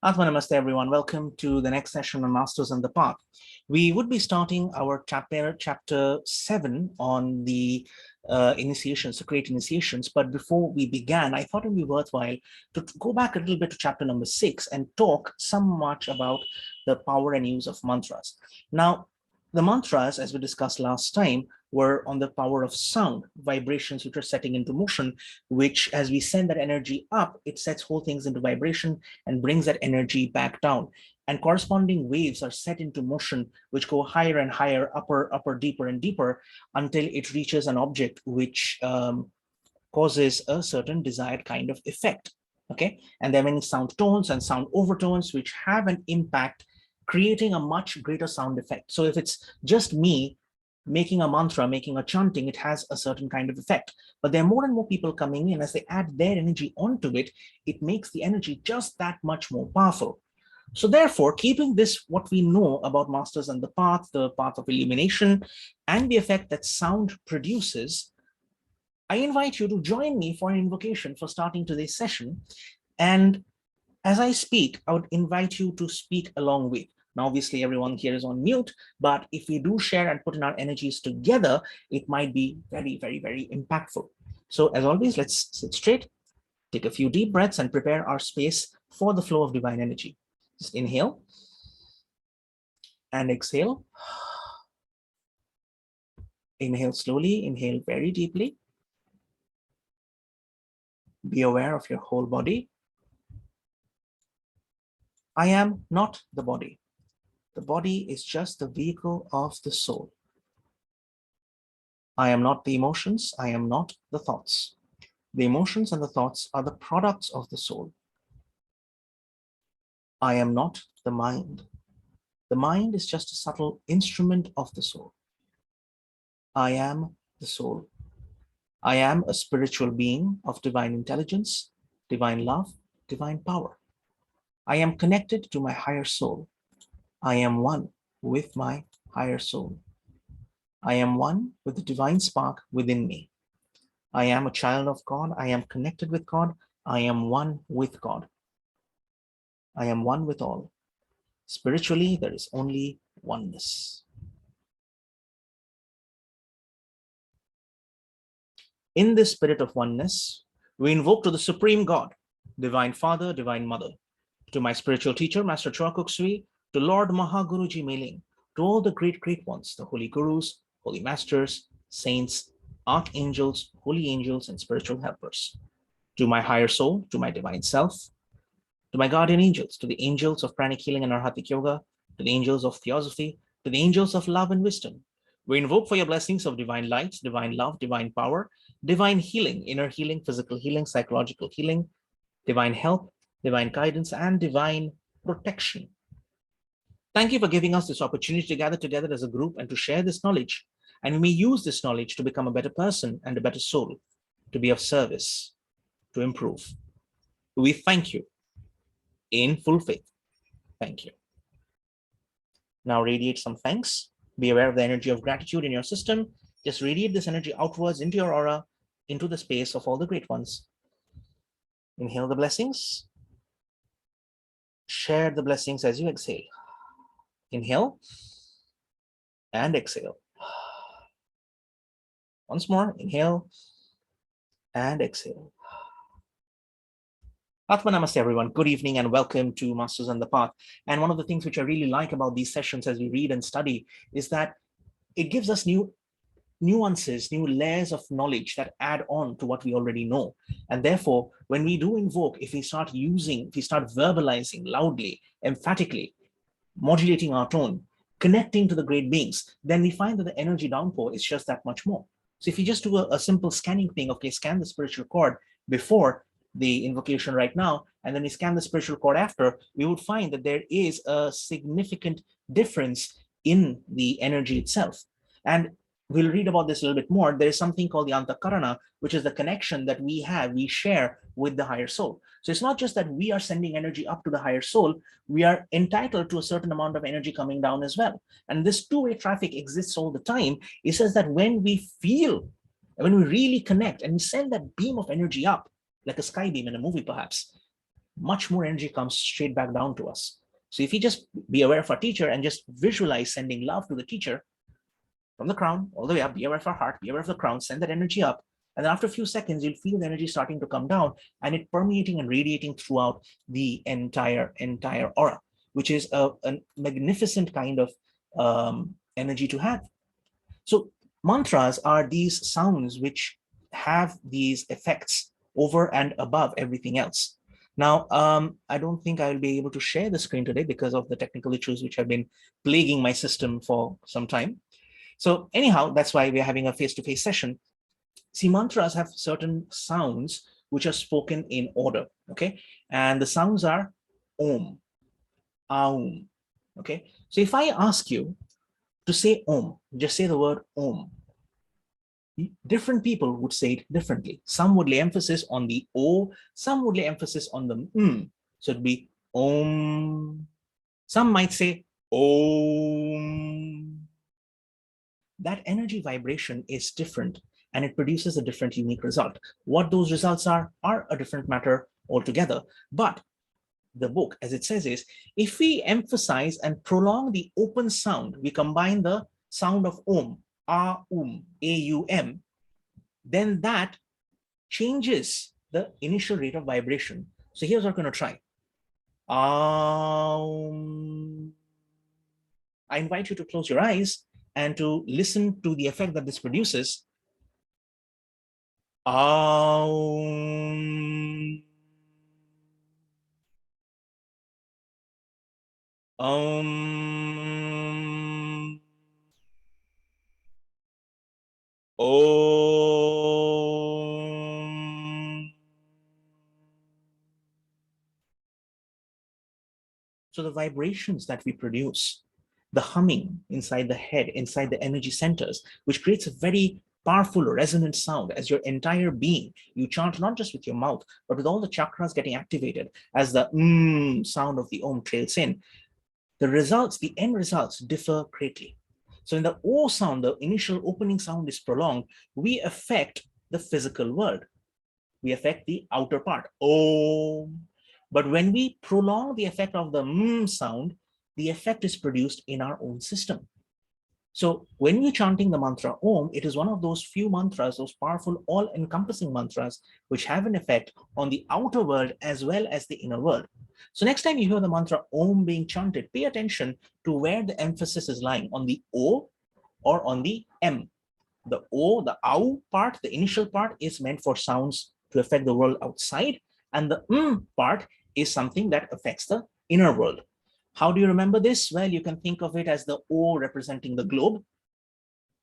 Atma Namaste, everyone. Welcome to the next session on Masters and the Path. We would be starting our chapter 7 on the initiations, the great initiations. But before we began, I thought it would be worthwhile to go back a little bit to chapter number 6 and talk somewhat about the power and use of mantras. Now, the mantras, as we discussed last time, were on the power of sound, vibrations which are setting into motion, which as we send that energy up, it sets whole things into vibration and brings that energy back down. And corresponding waves are set into motion, which go higher and higher, upper, deeper and deeper, until it reaches an object which causes a certain desired kind of effect. Okay, and there are many sound tones and sound overtones which have an impact, creating a much greater sound effect. So if it's just me making a mantra, making a chanting, it has a certain kind of effect. But there are more and more people coming in. As they add their energy onto it, it makes the energy just that much more powerful. So therefore, keeping this, what we know about Masters and the path of illumination, and the effect that sound produces, I invite you to join me for an invocation for starting today's session. And as I speak, I would invite you to speak along with. Now, obviously, everyone here is on mute, but if we do share and put in our energies together, it might be very, very, very impactful. So as always, let's sit straight, take a few deep breaths and prepare our space for the flow of divine energy. Just inhale and exhale. Inhale slowly, inhale very deeply. Be aware of your whole body. I am not the body. The body is just the vehicle of the soul. I am not the emotions. I am not the thoughts. The emotions and the thoughts are the products of the soul. I am not the mind. The mind is just a subtle instrument of the soul. I am the soul. I am a spiritual being of divine intelligence, divine love, divine power. I am connected to my higher soul. I am one with my higher soul. I am one with the divine spark within me. I am a child of God. I am connected with God. I am one with God. I am one with all. Spiritually, there is only oneness. In this spirit of oneness, we invoke to the Supreme God, Divine Father, Divine Mother, to my spiritual teacher, Master Choa Kok Sui, to Lord Mahaguruji Meling, to all the great ones, the holy gurus, holy masters, saints, archangels, holy angels, and spiritual helpers, to my higher soul, to my divine self, to my guardian angels, to the angels of pranic healing and arhatic yoga, to the angels of theosophy, to the angels of love and wisdom. We invoke for your blessings of divine light, divine love, divine power, divine healing, inner healing, physical healing, psychological healing, divine help, divine guidance, and divine protection. Thank you for giving us this opportunity to gather together as a group and to share this knowledge. And we may use this knowledge to become a better person and a better soul, to be of service, to improve. We thank you in full faith. Thank you. Now radiate some thanks. Be aware of the energy of gratitude in your system. Just radiate this energy outwards into your aura, into the space of all the great ones. Inhale the blessings. Share the blessings as you exhale. Inhale and exhale. Once more, inhale and exhale. Atma Namaste, everyone. Good evening and welcome to Masters on the Path. And one of the things which I really like about these sessions as we read and study is that it gives us new nuances, new layers of knowledge that add on to what we already know. And therefore, when we do invoke, if we start verbalizing loudly, emphatically, modulating our tone, connecting to the great beings, then we find that the energy downpour is just that much more. So if you just do a simple scanning thing, okay, scan the spiritual cord before the invocation right now, and then we scan the spiritual cord after, we would find that there is a significant difference in the energy itself. And we'll read about this a little bit more. There is something called the antakarana, which is the connection that we share with the higher soul. So it's not just that we are sending energy up to the higher soul, we are entitled to a certain amount of energy coming down as well. And this two-way traffic exists all the time. It says that when we really connect and we send that beam of energy up, like a sky beam in a movie perhaps, much more energy comes straight back down to us. So if you just be aware of our teacher and just visualize sending love to the teacher from the crown all the way up, be aware of our heart, be aware of the crown, send that energy up. And then after a few seconds, you'll feel the energy starting to come down and it permeating and radiating throughout the entire aura, which is a magnificent kind of energy to have. So mantras are these sounds which have these effects over and above everything else. Now, I don't think I'll be able to share the screen today because of the technical issues which have been plaguing my system for some time. So anyhow, that's why we're having a face-to-face session. See, mantras have certain sounds which are spoken in order, okay? And the sounds are Om, Aum, okay? So if I ask you to say Om, just say the word Om. Different people would say it differently. Some would lay emphasis on the O, some would lay emphasis on the M. So it'd be Om. Some might say Om. That energy vibration is different and it produces a different unique result. What those results are a different matter altogether. But the book, as it says, is if we emphasize and prolong the open sound, we combine the sound of Om, A-U-M, then that changes the initial rate of vibration. So here's what we're going to try. Aum. I invite you to close your eyes and to listen to the effect that this produces. Aum. Om. Om. So the vibrations that we produce, the humming inside the head, inside the energy centers, which creates a very powerful resonant sound as your entire being, you chant not just with your mouth, but with all the chakras getting activated as the sound of the Om trails in. The results, the end results differ greatly. So in the O sound, the initial opening sound is prolonged, we affect the physical world. We affect the outer part, Om. But when we prolong the effect of the sound, the effect is produced in our own system. So when you're chanting the mantra Om, it is one of those few mantras, those powerful, all-encompassing mantras, which have an effect on the outer world as well as the inner world. So next time you hear the mantra Om being chanted, pay attention to where the emphasis is lying, on the O or on the M. The O, the Au part, the initial part is meant for sounds to affect the world outside, and the part is something that affects the inner world. How do you remember this? Well, you can think of it as the O representing the globe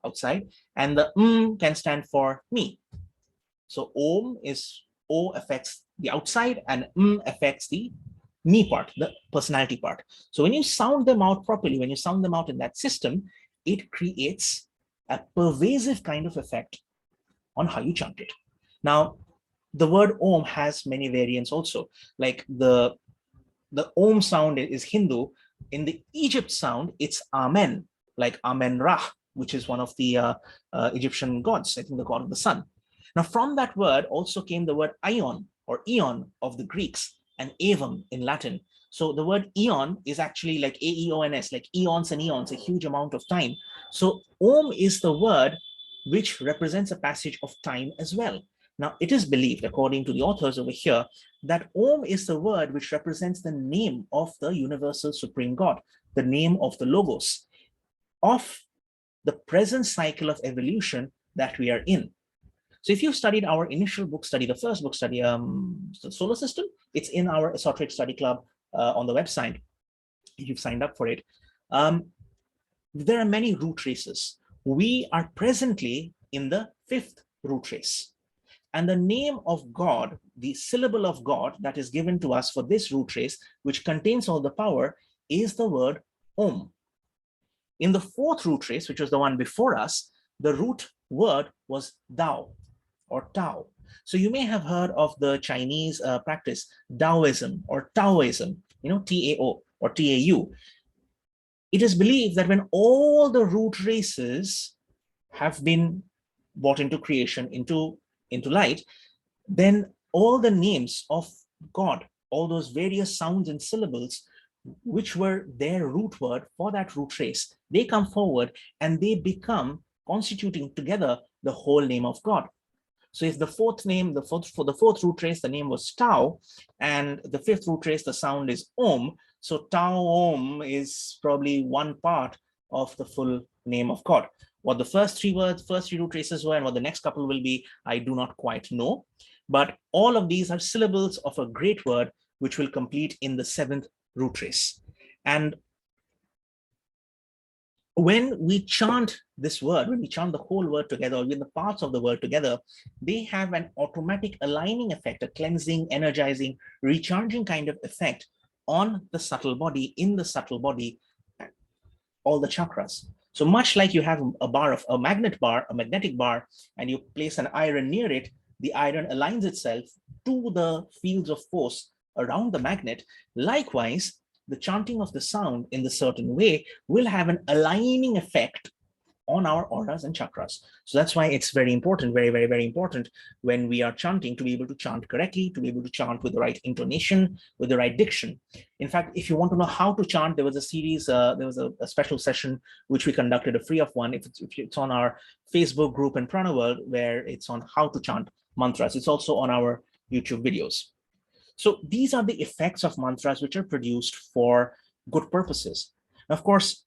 outside, and the can stand for me. So O affects the outside, and affects the me part, the personality part. So when you sound them out properly, when you sound them out in that system, it creates a pervasive kind of effect on how you chant it. Now, the word Om has many variants also, like the Om sound is Hindu. In the Egypt sound, it's Amen, like Amen Ra, which is one of the Egyptian gods, I think the god of the sun. Now, from that word also came the word Ion or Eon of the Greeks, and Avum in Latin. So the word Eon is actually like A-E-O-N-S, like eons and eons, a huge amount of time. So Om is the word which represents a passage of time as well. Now, it is believed, according to the authors over here, that Om is the word which represents the name of the universal supreme God, the name of the Logos, of the present cycle of evolution that we are in. So if you've studied our initial book study, the first book study, the solar system, it's in our Esoteric Study Club on the website, if you've signed up for it. There are many root races. We are presently in the 5th root race. And the name of God, the syllable of God that is given to us for this root race, which contains all the power, is the word Om. In the 4th root race, which was the one before us, the root word was Dao or Tao. So you may have heard of the Chinese practice, Taoism or Taoism, T-A-O or T-A-U. It is believed that when all the root races have been brought into creation, into light, then all the names of God all those various sounds and syllables, which were their root word for that root trace, they come forward and they become constituting together the whole name of God. So if the fourth name, for the fourth root trace, the name was Tau, and the fifth root trace, the sound is Om. So Tau Om is probably one part of the full name of God. What the first three root traces were, and what the next couple will be, I do not quite know. But all of these are syllables of a great word, which will complete in the seventh root trace. And when we chant this word, when we chant the whole word together, or with the parts of the word together, they have an automatic aligning effect, a cleansing, energizing, recharging kind of effect on the subtle body, in the subtle body, all the chakras. So much like you have a magnetic bar, and you place an iron near it, the iron aligns itself to the fields of force around the magnet. Likewise, the chanting of the sound in the certain way will have an aligning effect on our auras and chakras. So that's why it's very important, very, very, very important when we are chanting to be able to chant correctly, to be able to chant with the right intonation, with the right diction. In fact, if you want to know how to chant, there was a series, there was a special session which we conducted, a free of one. If it's on our Facebook group in Prana World, where it's on how to chant mantras. It's also on our YouTube videos. So these are the effects of mantras which are produced for good purposes. Of course,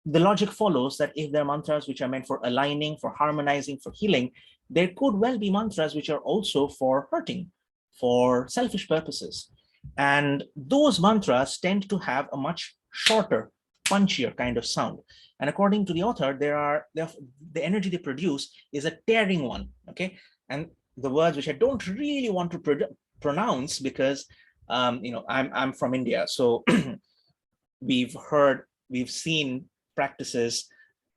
the logic follows that if there are mantras which are meant for aligning, for harmonizing, for healing, there could well be mantras which are also for hurting, for selfish purposes. And those mantras tend to have a much shorter, punchier kind of sound. And according to the author, the energy they produce is a tearing one, okay? And the words which I don't really want to pronounce because, I'm from India. So we've seen practices,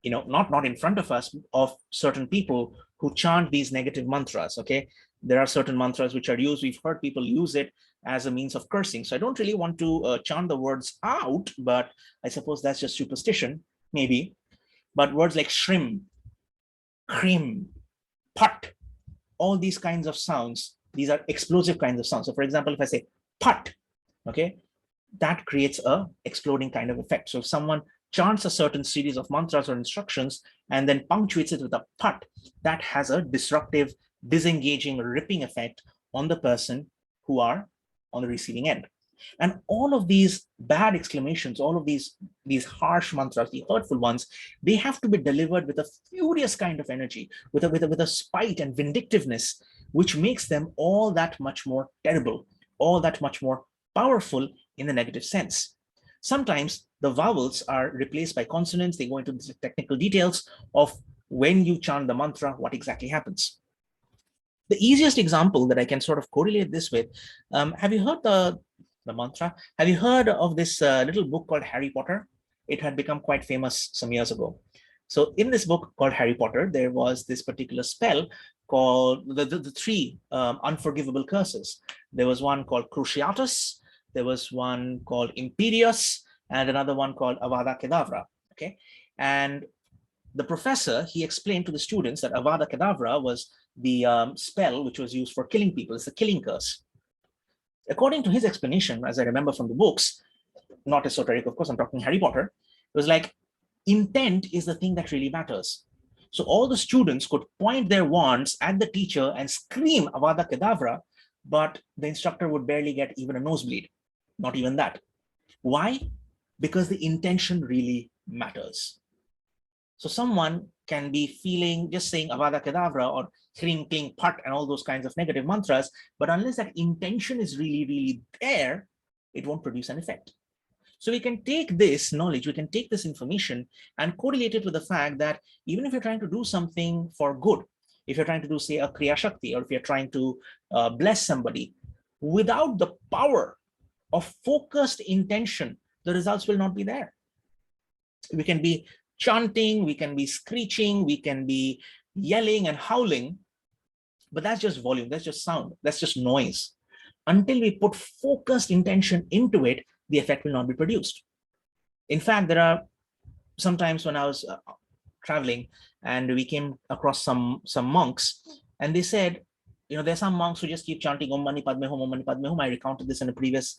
not in front of us, of certain people who chant these negative mantras, okay? There are certain mantras which are used, we've heard people use it as a means of cursing. So I don't really want to chant the words out, but I suppose that's just superstition, maybe. But words like shrim, cream, put, all these kinds of sounds, these are explosive kinds of sounds. So for example, if I say put, okay, that creates a exploding kind of effect. So if someone chants a certain series of mantras or instructions and then punctuates it with a put, that has a disruptive, disengaging, ripping effect on the person who are on the receiving end. And all of these bad exclamations, all of these harsh mantras, the hurtful ones, they have to be delivered with a furious kind of energy, with a spite and vindictiveness, which makes them all that much more terrible, all that much more powerful in the negative sense. Sometimes the vowels are replaced by consonants. They go into the technical details of when you chant the mantra, what exactly happens. The easiest example that I can sort of correlate this with, have you heard the mantra? Have you heard of this little book called Harry Potter? It had become quite famous some years ago. So in this book called Harry Potter, there was this particular spell called the three unforgivable curses. There was one called Cruciatus, there was one called Imperius, and another one called Avada Kedavra. Okay, and the professor, he explained to the students that Avada Kedavra was the spell which was used for killing people. It's a killing curse. According to his explanation, as I remember from the books, not esoteric, of course, I'm talking Harry Potter, it was like intent is the thing that really matters. So all the students could point their wands at the teacher and scream Avada Kedavra, but the instructor would barely get even a nosebleed, not even that. Why? Because the intention really matters. So someone can be feeling, just saying Avada Kedavra or Hring, Kling, Pat and all those kinds of negative mantras, but unless that intention is really, really there, it won't produce an effect. So we can take this knowledge, we can take this information and correlate it with the fact that even if you're trying to do something for good, if you're trying to do, say, a Kriya Shakti, or if you're trying to bless somebody, without the power of focused intention, the results will not be there. We can be chanting, we can be screeching, we can be yelling and howling, but that's just volume, that's just sound, that's just noise. Until we put focused intention into it, the effect will not be produced. In fact, there are sometimes when I was traveling and we came across some monks, and they said, there's some monks who just keep chanting Om Mani Padme Hum, Om Mani Padme Hum. I recounted this in a previous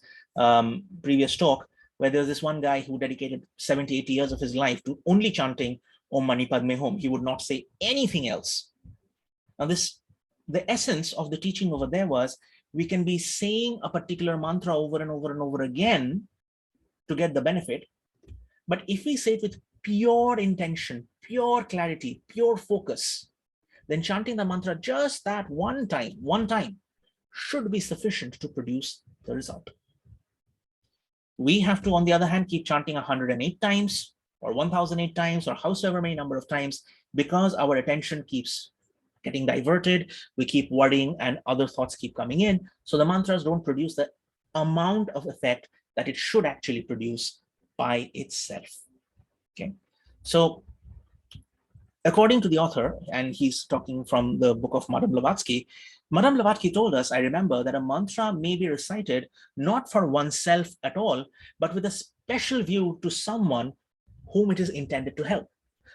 talk, where there was this one guy who dedicated 70, 80 years of his life to only chanting Om Mani Padme Hum. He would not say anything else. Now, the essence of the teaching over there was, we can be saying a particular mantra over and over and over again to get the benefit. But if we say it with pure intention, pure clarity, pure focus, then chanting the mantra just that one time should be sufficient to produce the result. We have to, on the other hand, keep chanting 108 times or 1008 times or howsoever many number of times, because our attention keeps getting diverted, we keep worrying and other thoughts keep coming in. So the mantras don't produce the amount of effect that it should actually produce by itself. Okay, so according to the author, and he's talking from the book of Madame Blavatsky, Madame Blavatsky told us, I remember, that a mantra may be recited not for oneself at all, but with a special view to someone whom it is intended to help.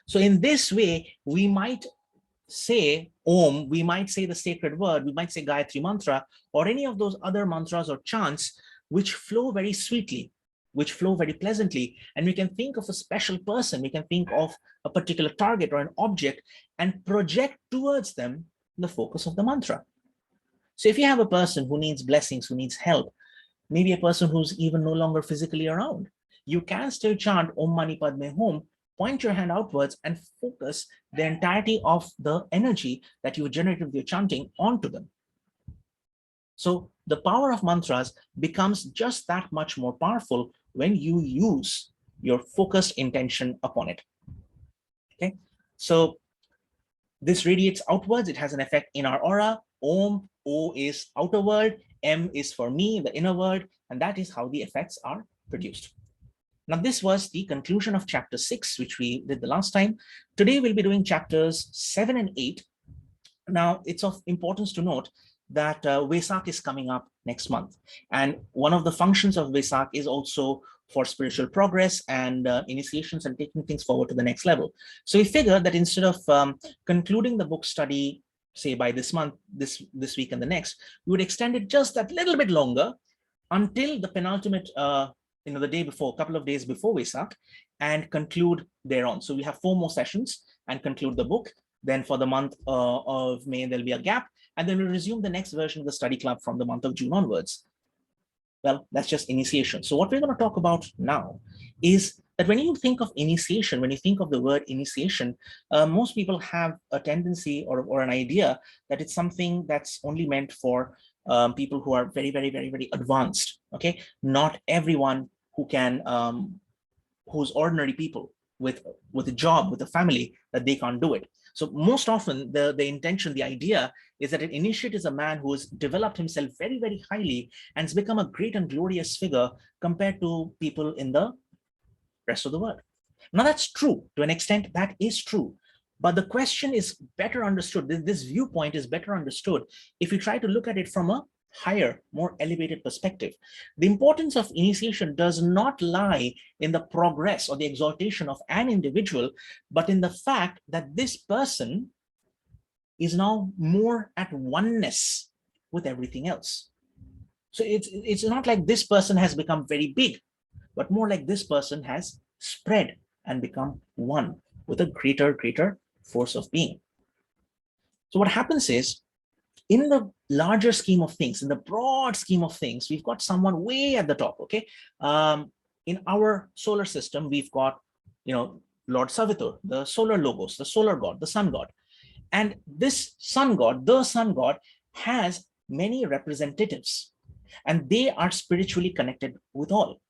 So in this way, we might say Om, we might say the sacred word, we might say Gayatri mantra, or any of those other mantras or chants which flow very sweetly, which flow very pleasantly. And we can think of a special person, we can think of a particular target or an object and project towards them the focus of the mantra. So if you have a person who needs blessings, who needs help, maybe a person who's even no longer physically around, you can still chant Om Mani Padme Hum, point your hand outwards and focus the entirety of the energy that you generated with your chanting onto them. So the power of mantras becomes just that much more powerful when you use your focused intention upon it. Okay, so this radiates outwards. It has an effect in our aura. Om, O is outer world, M is for me, the inner world, and that is how the effects are produced. Now, this was the conclusion of chapter 6, which we did the last time. Today, we'll be doing chapters 7 and 8. Now, it's of importance to note that Vesak is coming up next month. And one of the functions of Vesak is also for spiritual progress and initiations and taking things forward to the next level. So we figured that instead of concluding the book study, say by this month, this week and the next, we would extend it just that little bit longer until the penultimate the day before, a couple of days before Vesak, and conclude thereon. So we have 4 more sessions and conclude the book. Then for the month of May, there'll be a gap, and then we'll resume the next version of the study club from the month of June onwards. Well, that's just initiation. So what we're going to talk about now is that when you think of initiation, when you think of the word initiation, most people have a tendency or an idea that it's something that's only meant for people who are very, very, very, very advanced. Okay, not everyone who can, who's ordinary people with a job, with a family, that they can't do it. So most often the intention, the idea is that an initiate is a man who has developed himself very, very highly and has become a great and glorious figure compared to people in the rest of the world. Now that's true. To an extent, that is true. But the question is better understood. This viewpoint is better understood if you try to look at it from a higher, more elevated perspective. The importance of initiation does not lie in the progress or the exaltation of an individual, but in the fact that this person is now more at oneness with everything else. So it's not like this person has become very big, but more like this person has spread and become one with a greater force of being. So what happens is, in the larger scheme of things, in the broad scheme of things, we've got someone way at the top, okay? In our solar system, we've got, Lord Savitur, the solar logos, the solar god, the sun god. And this sun god, the sun god, has many representatives, and they are spiritually connected with all.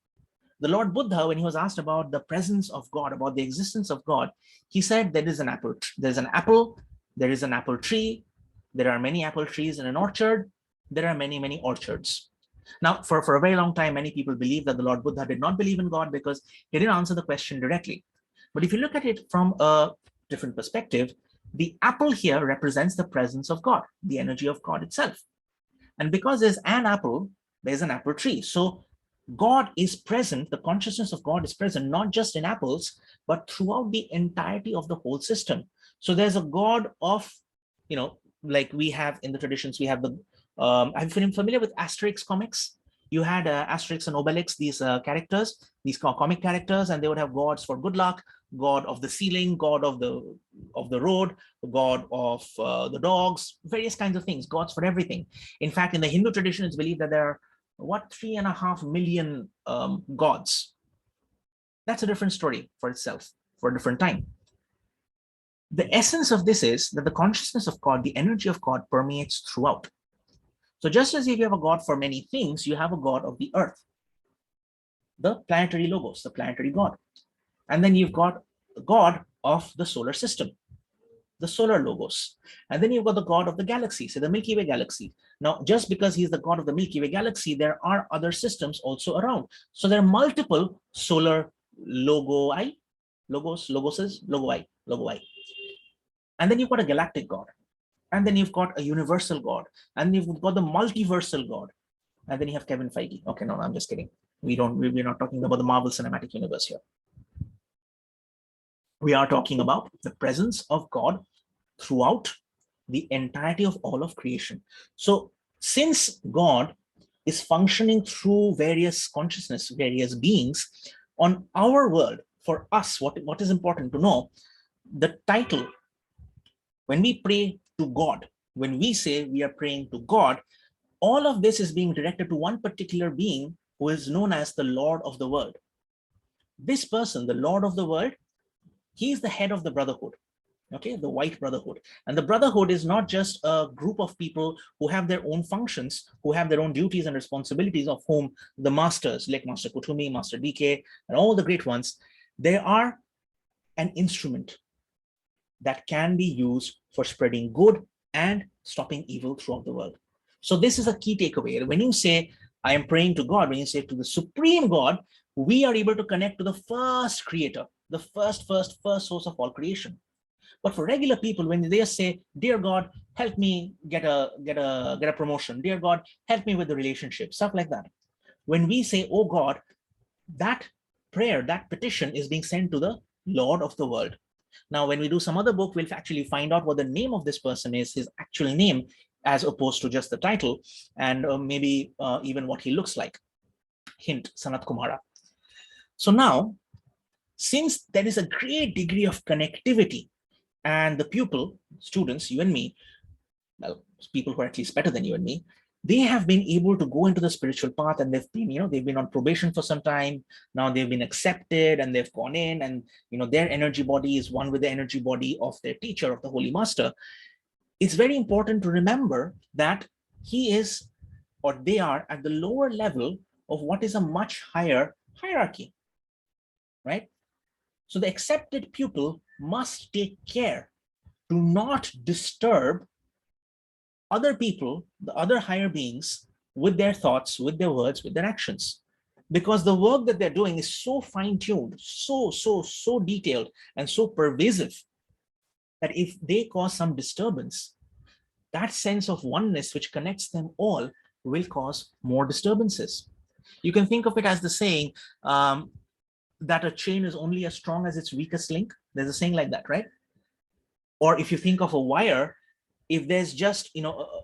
The Lord Buddha, when he was asked about the presence of God, about the existence of God, he said there is an apple, there's an apple, there is an apple tree, there are many apple trees in an orchard, there are many, many orchards. Now, for a very long time, many people believe that the Lord Buddha did not believe in God because he didn't answer the question directly. But if you look at it from a different perspective, the apple here represents the presence of God, the energy of God itself. And because there's an apple, there's an apple tree. So God is present, the consciousness of God is present, not just in apples, but throughout the entirety of the whole system. So there's a God of, like we have in the traditions, we have the, I'm familiar with Asterix comics. You had Asterix and Obelix, these characters, these comic characters, and they would have gods for good luck, god of the ceiling, god of the road, god of the dogs, various kinds of things, gods for everything. In fact, in the Hindu tradition, it's believed that there are, what, 3.5 million gods. That's a different story for itself, for a different time. The essence of this is that the consciousness of God, the energy of God, permeates throughout. So just as if you have a God for many things, you have a God of the earth, the planetary logos, the planetary God. And then you've got the God of the solar system, the solar logos. And then you've got the God of the galaxy, so the Milky Way galaxy. Now, just because he's the God of the Milky Way galaxy, there are other systems also around. So there are multiple solar logoi, logoi. And then you've got a galactic God. And then you've got a universal God. And you've got the multiversal God. And then you have Kevin Feige. Okay, no, I'm just kidding. We're not talking about the Marvel Cinematic Universe here. We are talking about the presence of God throughout the entirety of all of creation. So since God is functioning through various consciousness, various beings, on our world, for us, what is important to know, the title, when we pray to God, when we say we are praying to God, all of this is being directed to one particular being who is known as the Lord of the world. This person, the Lord of the world, he is the head of the brotherhood, okay, the white brotherhood. And the brotherhood is not just a group of people who have their own functions, who have their own duties and responsibilities, of whom the masters, like Master Kutumi, Master DK, and all the great ones, they are an instrument that can be used for spreading good and stopping evil throughout the world. So this is a key takeaway. When you say, I am praying to God, when you say to the supreme God, we are able to connect to the first creator, the first source of all creation. But for regular people, when they say, dear God, help me get a promotion, dear God, help me with the relationship, stuff like that. When we say, oh God, that prayer, that petition is being sent to the Lord of the world. Now, when we do some other book, we'll actually find out what the name of this person is, his actual name, as opposed to just the title, and maybe even what he looks like. Hint, Sanat Kumara. So now, since there is a great degree of connectivity, and the pupil, students, you and me, well, people who are at least better than you and me, they have been able to go into the spiritual path, and they've been on probation for some time. Now they've been accepted and they've gone in, and their energy body is one with the energy body of their teacher, of the Holy Master. It's very important to remember that he is, or they are, at the lower level of what is a much higher hierarchy, right? So the accepted pupil must take care to not disturb other people, the other higher beings, with their thoughts, with their words, with their actions. Because the work that they're doing is so fine-tuned, so detailed, and so pervasive, that if they cause some disturbance, that sense of oneness which connects them all will cause more disturbances. You can think of it as the saying that a chain is only as strong as its weakest link. There's a saying like that, right? Or if you think of a wire, if there's just,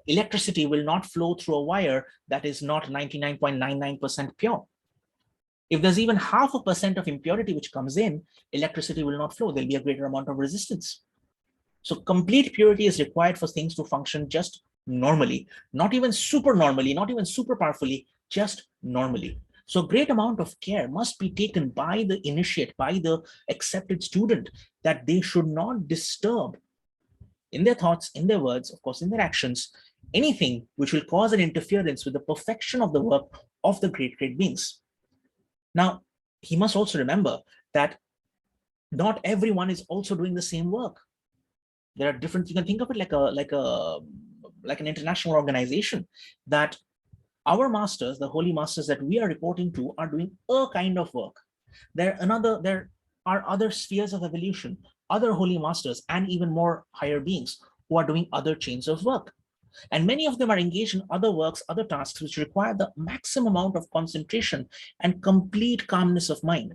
electricity will not flow through a wire that is not 99.99% pure. If there's even 0.5% of impurity which comes in, electricity will not flow. There'll be a greater amount of resistance. So complete purity is required for things to function just normally, not even super normally, not even super powerfully, just normally. So great amount of care must be taken by the initiate, by the accepted student, that they should not disturb in their thoughts, in their words, of course, in their actions, anything which will cause an interference with the perfection of the work of the great beings. Now, he must also remember that not everyone is also doing the same work. There are different, you can think of it like an international organization, that our masters, the holy masters that we are reporting to, are doing a kind of work. There are other spheres of evolution, other holy masters, and even more higher beings who are doing other chains of work. And many of them are engaged in other works, other tasks, which require the maximum amount of concentration and complete calmness of mind.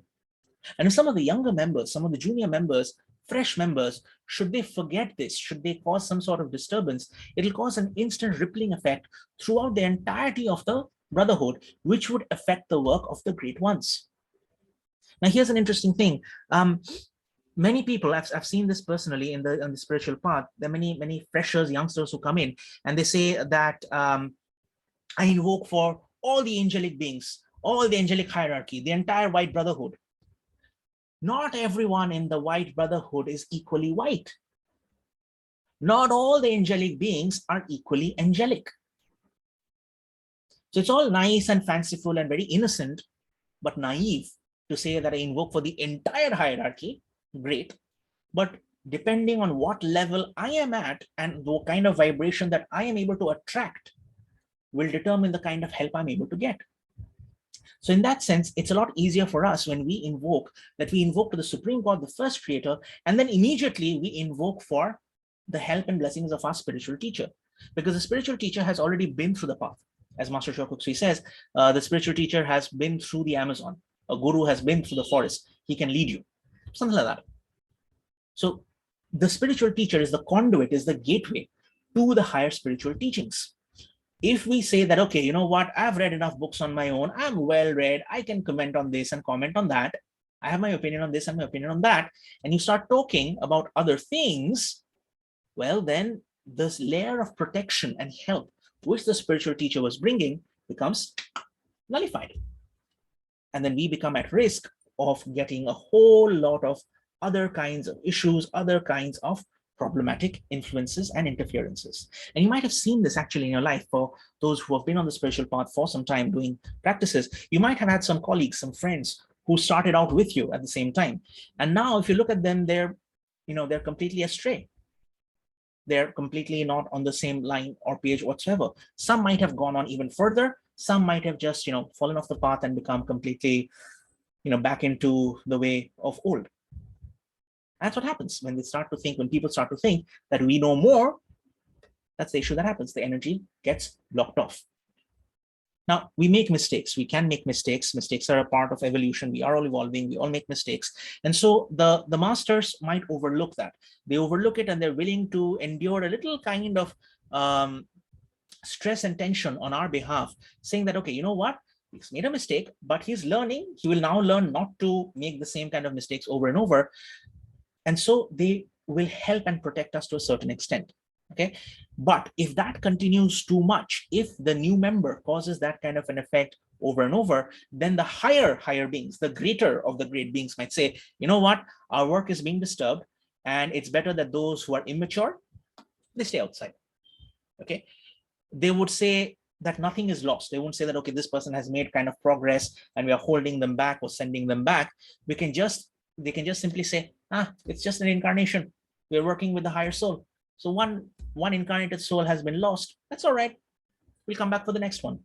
And if some of the younger members, some of the junior members fresh members, should they forget this, should they cause some sort of disturbance, it'll cause an instant rippling effect throughout the entirety of the brotherhood, which would affect the work of the great ones. Now, here's an interesting thing. Many people, I've seen this personally in the spiritual path. There are many freshers, youngsters who come in and they say that I invoke for all the angelic beings, all the angelic hierarchy, the entire white brotherhood. Not everyone in the white brotherhood is equally white. Not all the angelic beings are equally angelic. So it's all nice and fanciful and very innocent, but naive to say that I invoke for the entire hierarchy. Great. But depending on what level I am at and the kind of vibration that I am able to attract will determine the kind of help I'm able to get. So in that sense, it's a lot easier for us when we invoke to the Supreme God, the first creator, and then immediately we invoke for the help and blessings of our spiritual teacher, because the spiritual teacher has already been through the path. As Master Shokutsui says, the spiritual teacher has been through the Amazon. A guru has been through the forest. He can lead you, something like that. So the spiritual teacher is the conduit, is the gateway to the higher spiritual teachings. If we say that, okay, you know what, I've read enough books on my own, I'm well read, I can comment on this and comment on that, I have my opinion on this and my opinion on that, and you start talking about other things, well, then this layer of protection and help which the spiritual teacher was bringing becomes nullified. And then we become at risk of getting a whole lot of other kinds of issues, other kinds of problematic influences and interferences. And you might have seen this actually in your life. For those who have been on the spiritual path for some time doing practices, you might have had some colleagues, some friends who started out with you at the same time. And now if you look at them, they're completely astray. They're completely not on the same line or page whatsoever. Some might have gone on even further. Some might have just, fallen off the path and become completely, back into the way of old. That's what happens when people start to think that we know more. That's the issue that happens. The energy gets blocked off. Now, we make mistakes. We can make mistakes. Mistakes are a part of evolution. We are all evolving. We all make mistakes. And so the masters might overlook that. They overlook it and they're willing to endure a little kind of stress and tension on our behalf, saying that, okay, you know what? He's made a mistake, but he's learning. He will now learn not to make the same kind of mistakes over and over. And so they will help and protect us to a certain extent. Okay. But if that continues too much, if the new member causes that kind of an effect over and over, then the higher beings, the greater of the great beings might say, you know what, our work is being disturbed, and it's better that those who are immature, they stay outside. Okay. They would say that nothing is lost. They won't say that, okay, this person has made kind of progress and we are holding them back or sending them back. They can just simply say, it's just an incarnation. We're working with the higher soul. So one incarnated soul has been lost. That's all right. We'll come back for the next one.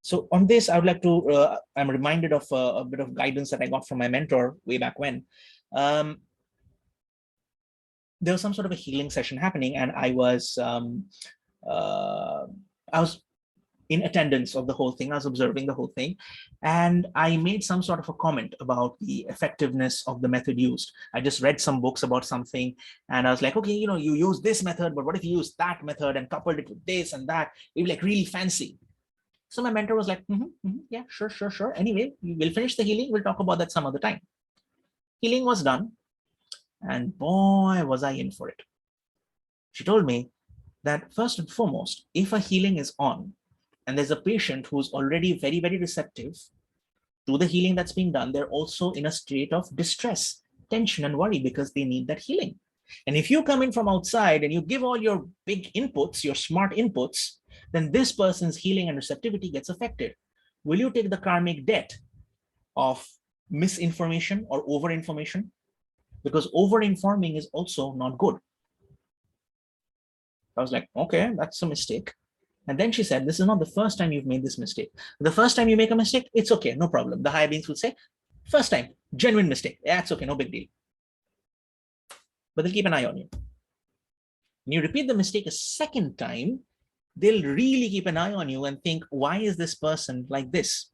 So on this, I would like to, I'm reminded of a bit of guidance that I got from my mentor way back when. There was some sort of a healing session happening, and I was in attendance of the whole thing. I was observing the whole thing, and I made some sort of a comment about the effectiveness of the method used. I just read some books about something, and I was like, okay, you use this method, but what if you use that method and coupled it with this and that? It would be like really fancy. So my mentor was like, yeah, sure. Anyway, we'll finish the healing. We'll talk about that some other time. Healing was done, and boy, was I in for it. She told me that first and foremost, if a healing is on, and there's a patient who's already very, very receptive to the healing that's being done, they're also in a state of distress, tension, and worry because they need that healing. And if you come in from outside and you give all your big inputs, your smart inputs, then this person's healing and receptivity gets affected. Will you take the karmic debt of misinformation or overinformation? Because overinforming is also not good. I was like, okay, that's a mistake. And then she said, this is not the first time you've made this mistake. The first time you make a mistake, it's okay, no problem. The higher beings would say, first time, genuine mistake. Yeah, it's okay, no big deal. But they'll keep an eye on you. When you repeat the mistake a second time, they'll really keep an eye on you and think, why is this person like this?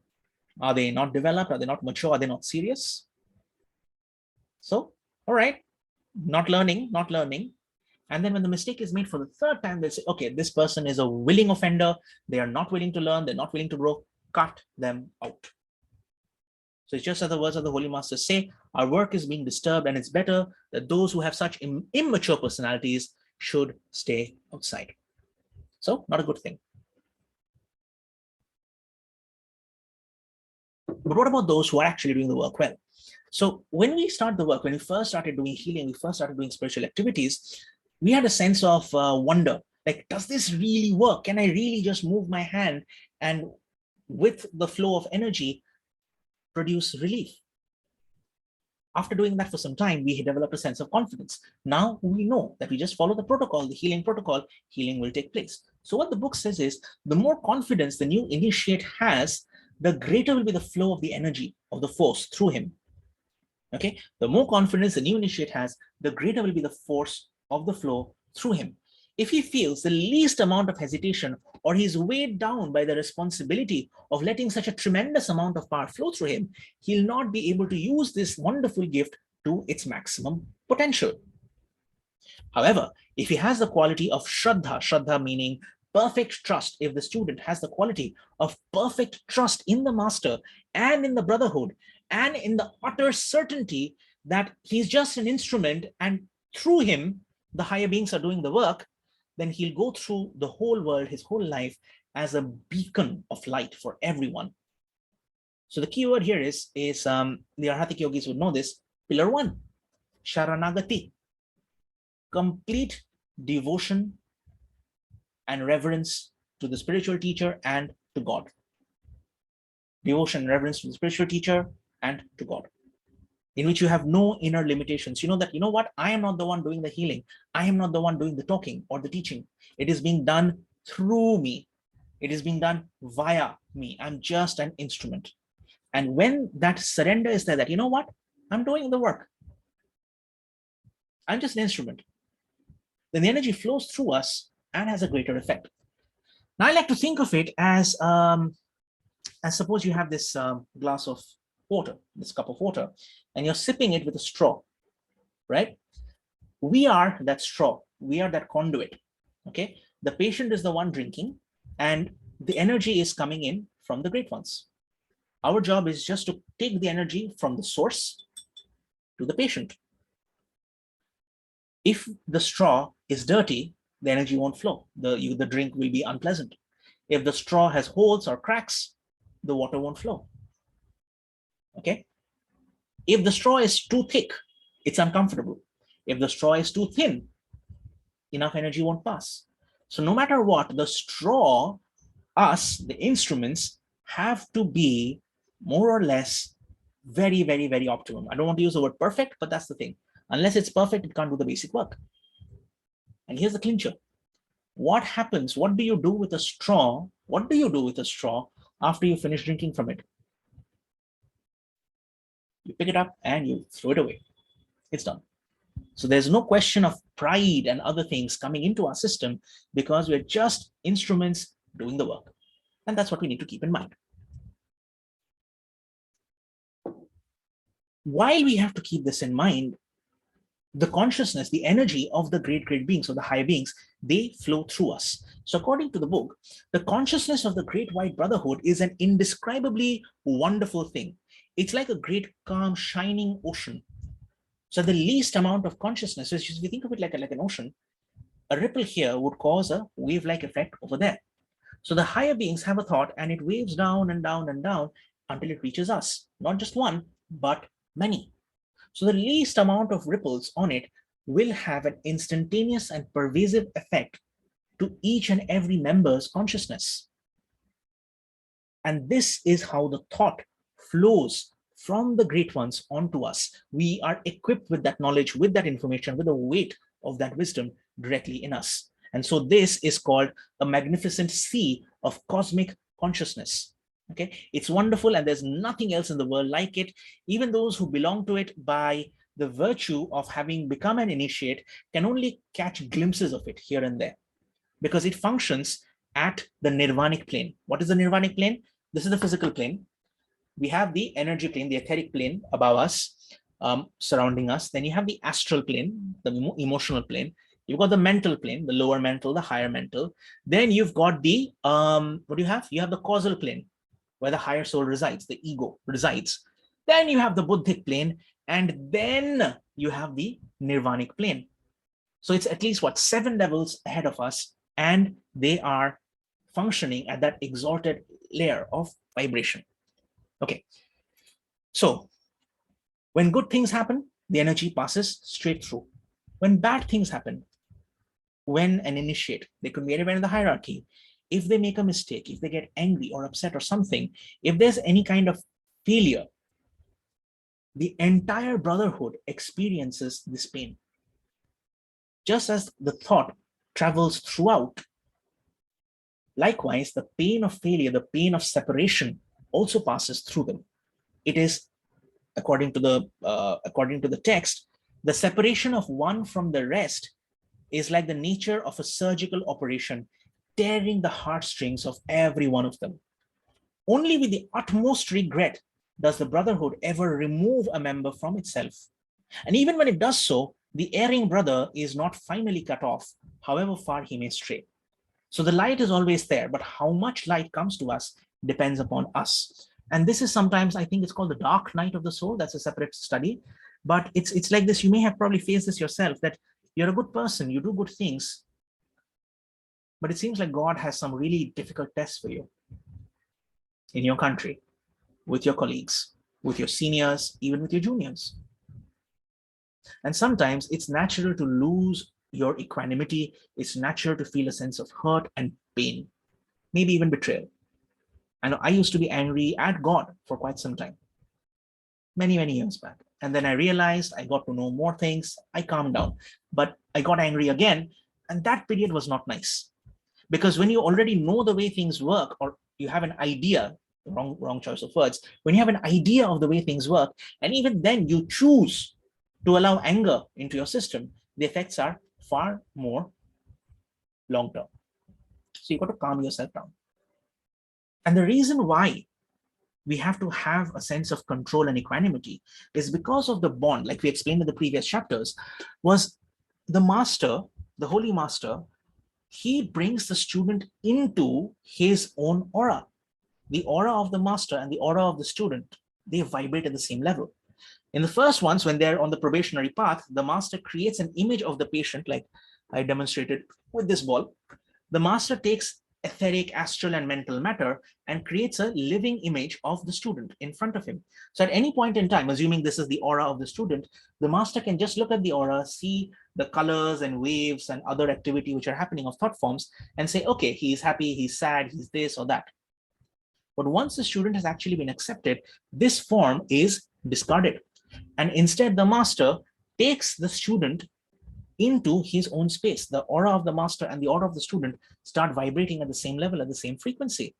Are they not developed? Are they not mature? Are they not serious? So All right, not learning, not learning. And then when the mistake is made for the third time, they'll say, okay, this person is a willing offender. They are not willing to learn. They're not willing to grow. Cut them out. So it's just as the words of the Holy Masters say, our work is being disturbed, and it's better that those who have such immature personalities should stay outside. So not a good thing. But what about those who are actually doing the work well? So when we start the work, when we first started doing healing, we first started doing spiritual activities, we had a sense of wonder. Like, does this really work? Can I really just move my hand and with the flow of energy produce relief? After doing that for some time, we developed a sense of confidence. Now we know that we just follow the protocol, the healing protocol, healing will take place. So what the book says is, the more confidence the new initiate has, the greater will be the flow of the energy of the force through him. Okay, the more confidence the new initiate has, the greater will be the force of the flow through him. If he feels the least amount of hesitation, or he's weighed down by the responsibility of letting such a tremendous amount of power flow through him, he'll not be able to use this wonderful gift to its maximum potential. However, if he has the quality of Shraddha, Shraddha meaning perfect trust, if the student has the quality of perfect trust in the master and in the brotherhood and in the utter certainty that he's just an instrument and through him the higher beings are doing the work, then he'll go through the whole world, his whole life, as a beacon of light for everyone. So the key word here is the Arhatic yogis would know this, pillar 1, Sharanagati, complete devotion and reverence to the spiritual teacher and to God. Devotion and reverence to the spiritual teacher and to God, in which you have no inner limitations. You know that, you know what, I am not the one doing the healing. I am not the one doing the talking or the teaching. It is being done through me. It is being done via me. I'm just an instrument. And when that surrender is there, that, you know what, I'm doing the work, I'm just an instrument, then the energy flows through us and has a greater effect. Now, I like to think of it as suppose you have this glass of water, this cup of water, and you're sipping it with a straw, right? We are that straw. We are that conduit, okay? The patient is the one drinking, and the energy is coming in from the great ones. Our job is just to take the energy from the source to the patient. If the straw is dirty, the energy won't flow. The drink will be unpleasant. If the straw has holes or cracks, the water won't flow. Okay? If the straw is too thick, it's uncomfortable. If the straw is too thin, enough energy won't pass. So no matter what, the straw, us, the instruments, have to be more or less very, very, very optimum. I don't want to use the word perfect, but that's the thing. Unless it's perfect, it can't do the basic work. And here's the clincher. What happens? What do you do with a straw? What do you do with a straw after you finish drinking from it? You pick it up and you throw it away. It's done. So there's no question of pride and other things coming into our system, because we're just instruments doing the work. And that's what we need to keep in mind. While we have to keep this in mind, the consciousness, the energy of the great beings, or the higher beings, they flow through us. So according to the book, the consciousness of the Great White Brotherhood is an indescribably wonderful thing. It's like a great, calm, shining ocean. So the least amount of consciousness, if you think of it like an ocean, a ripple here would cause a wave-like effect over there. So the higher beings have a thought, and it waves down and down and down until it reaches us. Not just one, but many. So the least amount of ripples on it will have an instantaneous and pervasive effect to each and every member's consciousness. And this is how the thought flows from the great ones onto us. We are equipped with that knowledge, with that information, with the weight of that wisdom directly in us. And so this is called a magnificent sea of cosmic consciousness. Okay, it's wonderful, and there's nothing else in the world like it. Even those who belong to it by the virtue of having become an initiate can only catch glimpses of it here and there, because it functions at the nirvanic plane. What is the nirvanic plane? This is the physical plane. We have the energy plane, the etheric plane above us. surrounding us. Then you have the astral plane, the emotional plane. You've got the mental plane, the lower mental, the higher mental. Then you've got the, what do you have? You have the causal plane, where the higher soul resides, the ego resides. Then you have the Buddhic plane, and then you have the Nirvanic plane. So it's at least what, 7 levels ahead of us, and they are functioning at that exalted layer of vibration. Okay. So when good things happen, the energy passes straight through. When bad things happen, when an initiate, they could be anywhere in the hierarchy, if they make a mistake, if they get angry or upset or something, if there's any kind of failure, the entire brotherhood experiences this pain. Just as the thought travels throughout, likewise, the pain of failure, the pain of separation also passes through them. It is, according to the text, the separation of one from the rest is like the nature of a surgical operation, tearing the heartstrings of every one of them. Only with the utmost regret does the brotherhood ever remove a member from itself. And even when it does so, the erring brother is not finally cut off, however far he may stray. So the light is always there, but how much light comes to us depends upon us. And this is sometimes, I think it's called the dark night of the soul. That's a separate study. But it's like this. You may have probably faced this yourself, that you're a good person, you do good things, but it seems like God has some really difficult tests for you in your country, with your colleagues, with your seniors, even with your juniors. And sometimes it's natural to lose your equanimity. It's natural to feel a sense of hurt and pain, maybe even betrayal. I know I used to be angry at God for quite some time, many, many years back. And then I realized I got to know more things. I calmed down, but I got angry again. And that period was not nice, because when you already know the way things work, or you have an idea, wrong choice of words, when you have an idea of the way things work, and even then you choose to allow anger into your system, the effects are far more long-term. So you've got to calm yourself down. And the reason why we have to have a sense of control and equanimity is because of the bond, like we explained in the previous chapters, was the master, the holy master, he brings the student into his own aura. The aura of the master and the aura of the student, they vibrate at the same level. In the first ones, when they're on the probationary path, the master creates an image of the patient, like I demonstrated with this ball. The master takes etheric, astral, and mental matter and creates a living image of the student in front of him. So at any point in time, assuming this is the aura of the student, the master can just look at the aura, see the colors and waves and other activity which are happening of thought forms, and say, okay, he's happy, he's sad, he's this or that. But once the student has actually been accepted, this form is discarded. And instead, the master takes the student into his own space. The aura of the master and the aura of the student start vibrating at the same level, at the same frequency.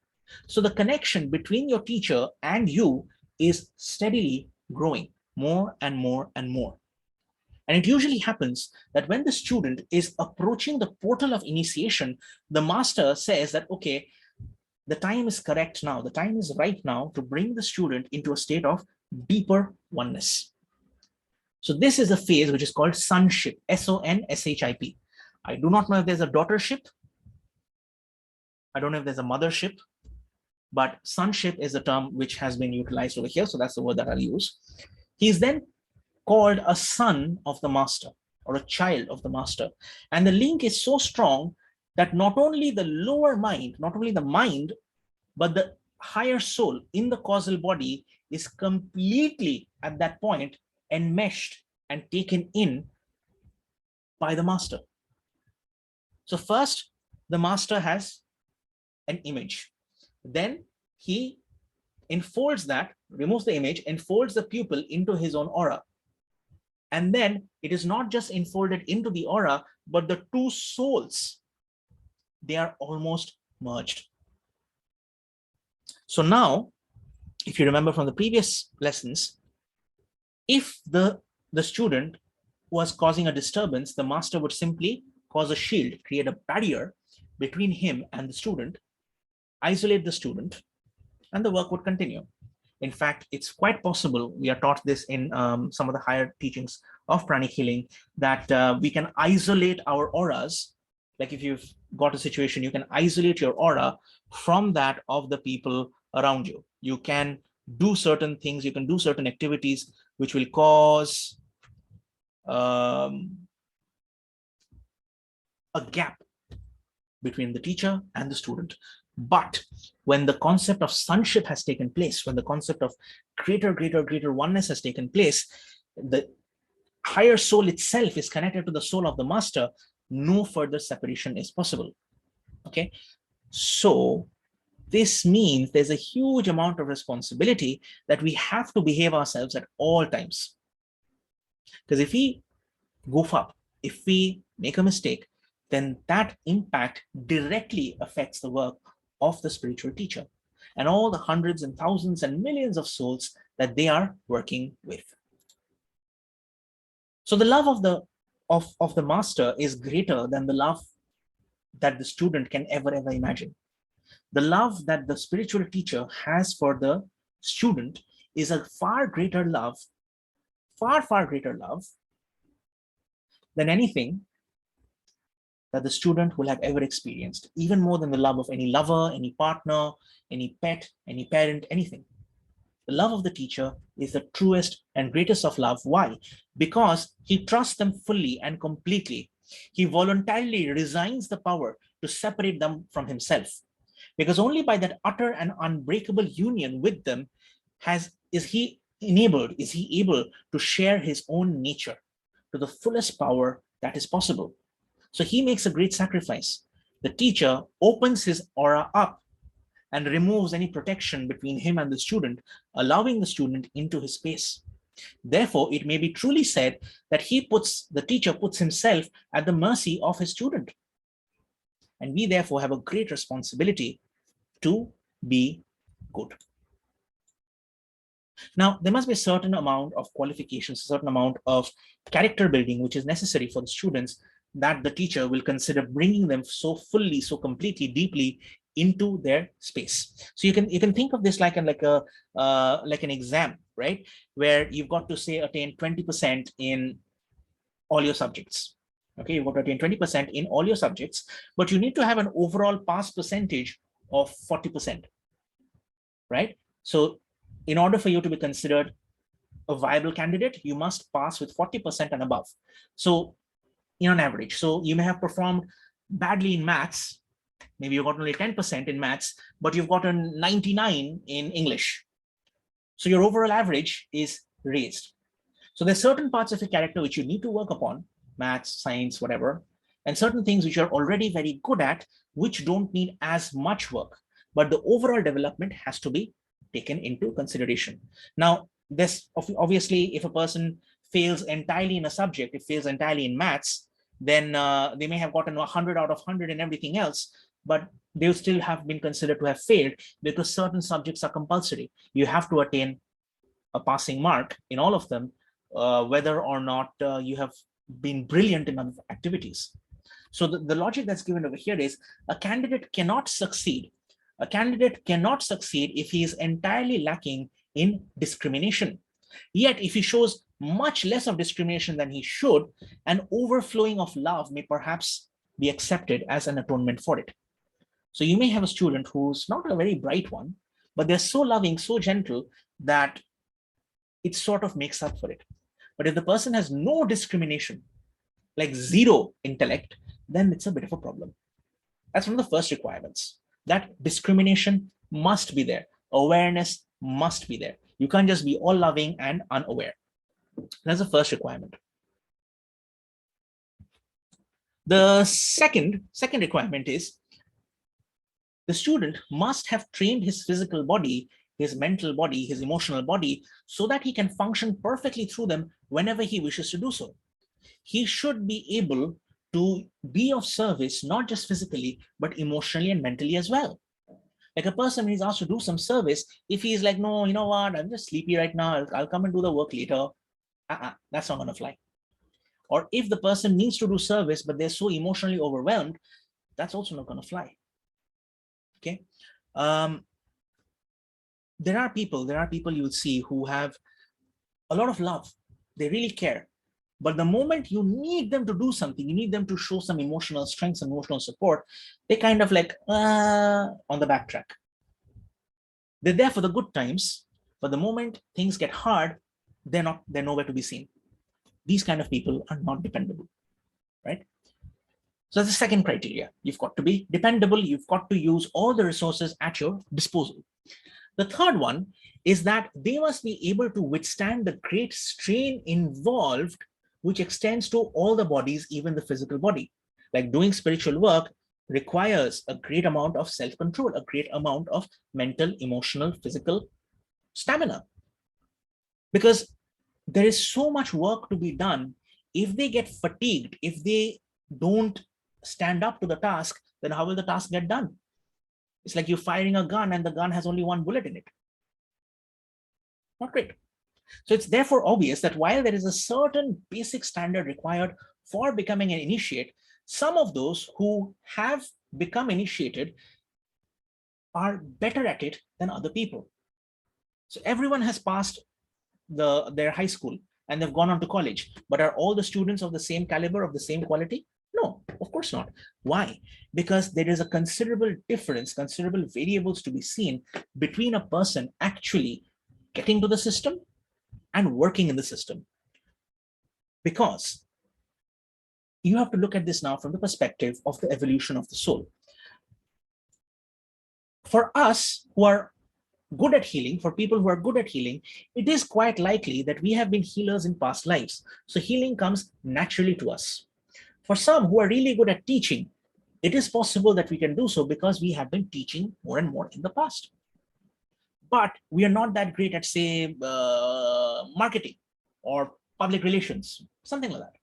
So the connection between your teacher and you is steadily growing more and more and more. And it usually happens that when the student is approaching the portal of initiation, the master says that, okay, the time is correct now. The time is right now to bring the student into a state of deeper oneness. So this is a phase which is called sonship, S-O-N-S-H-I-P. I do not know if there's a daughtership. I don't know if there's a mothership, but sonship is a term which has been utilized over here. So that's the word that I'll use. He's then called a son of the master or a child of the master. And the link is so strong that not only the lower mind, not only the mind, but the higher soul in the causal body is completely at that point enmeshed and taken in by the master. So first, the master has an image. Then he enfolds that, removes the image, enfolds the pupil into his own aura. And then it is not just enfolded into the aura, but the two souls, they are almost merged. So now, if you remember from the previous lessons, if the student was causing a disturbance, the master would simply cause a shield, create a barrier between him and the student, isolate the student, and the work would continue. In fact, it's quite possible, we are taught this in some of the higher teachings of pranic healing, that we can isolate our auras. Like if you've got a situation, you can isolate your aura from that of the people around you. You can do certain things, you can do certain activities which will cause a gap between the teacher and the student. But when the concept of sonship has taken place, when the concept of greater oneness has taken place, the higher soul itself is connected to the soul of the master, no further separation is possible. Okay, so this means there's a huge amount of responsibility that we have to behave ourselves at all times. Because if we goof up, if we make a mistake, then that impact directly affects the work of the spiritual teacher and all the hundreds and thousands and millions of souls that they are working with. So the love of the master is greater than the love that the student can ever imagine. The love that the spiritual teacher has for the student is a far greater love, far greater love than anything that the student will have ever experienced, even more than the love of any lover, any partner, any pet, any parent, anything. The love of the teacher is the truest and greatest of love. Why? Because he trusts them fully and completely. He voluntarily resigns the power to separate them from himself. Because only by that utter and unbreakable union with them is he able to share his own nature to the fullest power that is possible. So he makes a great sacrifice. The teacher opens his aura up and removes any protection between him and the student, allowing the student into his space. Therefore, it may be truly said that the teacher puts himself at the mercy of his student. And we therefore have a great responsibility to be good. Now, there must be a certain amount of qualifications, a certain amount of character building, which is necessary for the students, that the teacher will consider bringing them so fully, so completely, deeply into their space. So you can think of this like an exam, right? Where you've got to say attain 20% in all your subjects. Okay, you've got to attain 20% in all your subjects, but you need to have an overall pass percentage of 40%, right? So in order for you to be considered a viable candidate, you must pass with 40% and above. So on average, so you may have performed badly in maths, maybe you got only 10% in maths, but you've gotten 99 in English. So your overall average is raised. So there's certain parts of your character which you need to work upon, maths, science, whatever, and certain things which you're already very good at, which don't need as much work, but the overall development has to be taken into consideration. Now, this obviously, if a person fails entirely in a subject, it fails entirely in maths, then they may have gotten 100 out of 100 in everything else, but they'll still have been considered to have failed because certain subjects are compulsory. You have to attain a passing mark in all of them, whether or not you have been brilliant in other activities. So the logic that's given over here is a candidate cannot succeed. A candidate cannot succeed if he is entirely lacking in discrimination. Yet, if he shows much less of discrimination than he should, an overflowing of love may perhaps be accepted as an atonement for it. So you may have a student who's not a very bright one, but they're so loving, so gentle that it sort of makes up for it. But if the person has no discrimination, like zero intellect, then it's a bit of a problem. That's one of the first requirements. That discrimination must be there. Awareness must be there. You can't just be all loving and unaware. That's the first requirement. The second requirement is the student must have trained his physical body, his mental body, his emotional body, so that he can function perfectly through them whenever he wishes to do so. He should be able to be of service, not just physically, but emotionally and mentally as well. Like a person, when he's asked to do some service, if he's like, no, you know what, I'm just sleepy right now, I'll come and do the work later. That's not going to fly. Or if the person needs to do service, but they're so emotionally overwhelmed, that's also not going to fly. Okay. there are people you'll see who have a lot of love. They really care. But the moment you need them to do something, you need them to show some emotional strength, some emotional support, they kind of like on the backtrack. They're there for the good times, but the moment things get hard, they're nowhere to be seen. These kind of people are not dependable, right? So that's the second criteria. You've got to be dependable. You've got to use all the resources at your disposal. The third one is that they must be able to withstand the great strain involved, which extends to all the bodies, even the physical body. Like doing spiritual work requires a great amount of self-control, a great amount of mental, emotional, physical stamina. Because there is so much work to be done. If they get fatigued, if they don't stand up to the task, then how will the task get done? It's like you're firing a gun and the gun has only one bullet in it. Not great. So it's therefore obvious that while there is a certain basic standard required for becoming an initiate, some of those who have become initiated are better at it than other people. So everyone has passed their high school and they've gone on to college, but are all the students of the same caliber, of the same quality? No, of course not. Why? Because there is a considerable difference, considerable variables to be seen between a person actually getting to the system and working in the system. Because you have to look at this now from the perspective of the evolution of the soul. For us who are good at healing, for people who are good at healing, it is quite likely that we have been healers in past lives. So healing comes naturally to us. For some who are really good at teaching, it is possible that we can do so because we have been teaching more and more in the past. But we are not that great at, say, marketing or public relations, something like that.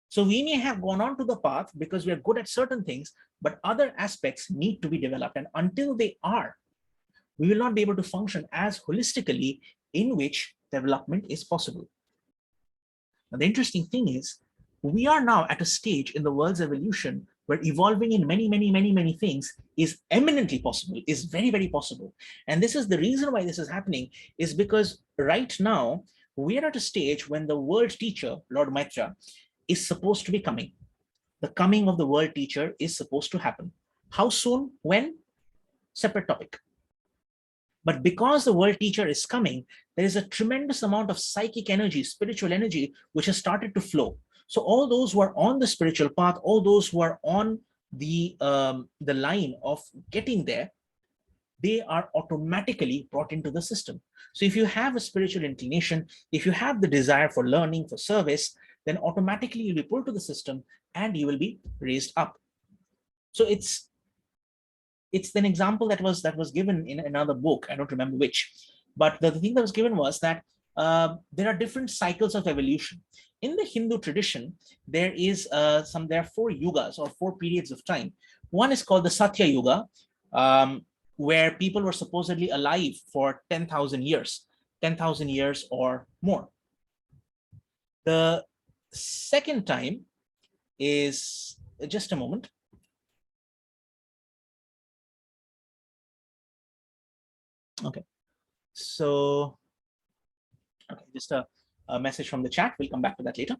So we may have gone on to the path because we are good at certain things, but other aspects need to be developed. And until they are, we will not be able to function as holistically in which development is possible. Now, the interesting thing is, we are now at a stage in the world's evolution where evolving in many things is eminently possible, is very, very possible. And this is the reason why this is happening, is because right now we are at a stage when the world teacher, Lord Maitreya, is supposed to be coming. The coming of the world teacher is supposed to happen. How soon? When? Separate topic. But because the world teacher is coming, there is a tremendous amount of psychic energy, spiritual energy, which has started to flow. So all those who are on the spiritual path, all those who are on the line of getting there, they are automatically brought into the system. So if you have a spiritual inclination, if you have the desire for learning, for service, then automatically you'll be pulled to the system and you will be raised up. So it's an example that was given in another book. I don't remember which, but the thing that was given was that there are different cycles of evolution. In the Hindu tradition, there are 4 yugas or 4 periods of time. One is called the Satya Yuga, where people were supposedly alive for 10,000 years or more. The second time is, just a moment. Okay, so okay, just a message from the chat. We'll come back to that later.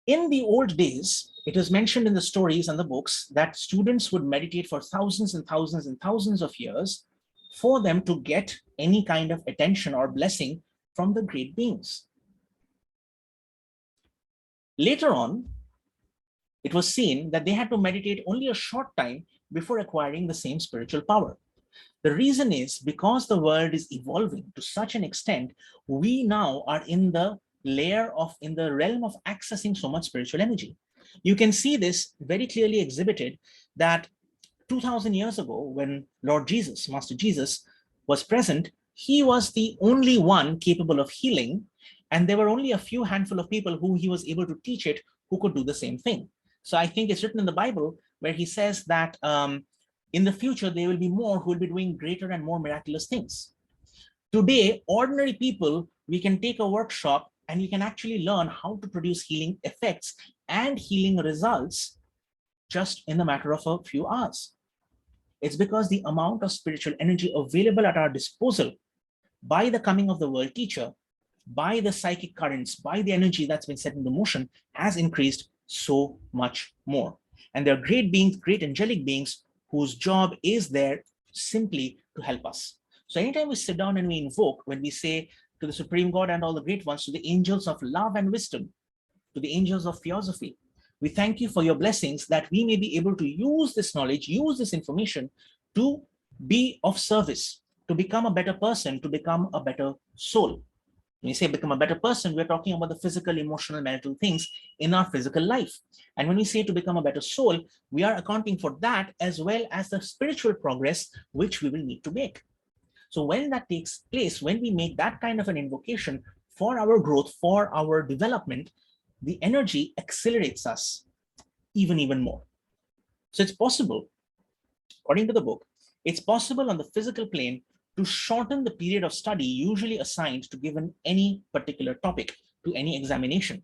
In the old days, it was mentioned in the stories and the books that students would meditate for thousands and thousands and thousands of years for them to get any kind of attention or blessing from the great beings. Later on, it was seen that they had to meditate only a short time before acquiring the same spiritual power. The reason is because the world is evolving to such an extent, we now are in the realm of accessing so much spiritual energy. You can see this very clearly exhibited that 2000 years ago, when Lord Jesus, Master Jesus, was present, he was the only one capable of healing, and there were only a few handful of people who he was able to teach it who could do the same thing. So I think it's written in the Bible where he says that in the future, there will be more who will be doing greater and more miraculous things. Today, ordinary people, we can take a workshop and we can actually learn how to produce healing effects and healing results just in the matter of a few hours. It's because the amount of spiritual energy available at our disposal by the coming of the world teacher, by the psychic currents, by the energy that's been set into motion, has increased so much more. And there are great beings, great angelic beings, whose job is there simply to help us. So anytime we sit down and we invoke, when we say to the Supreme God and all the great ones, to the angels of love and wisdom, to the angels of theosophy, we thank you for your blessings, that we may be able to use this knowledge, use this information to be of service, to become a better person, to become a better soul. When you say become a better person, we're talking about the physical, emotional, mental things in our physical life. And when we say to become a better soul, we are accounting for that as well as the spiritual progress which we will need to make. So when that takes place, when we make that kind of an invocation for our growth, for our development, the energy accelerates us even more. So it's possible, according to the book, it's possible on the physical plane to shorten the period of study usually assigned to given any particular topic, to any examination.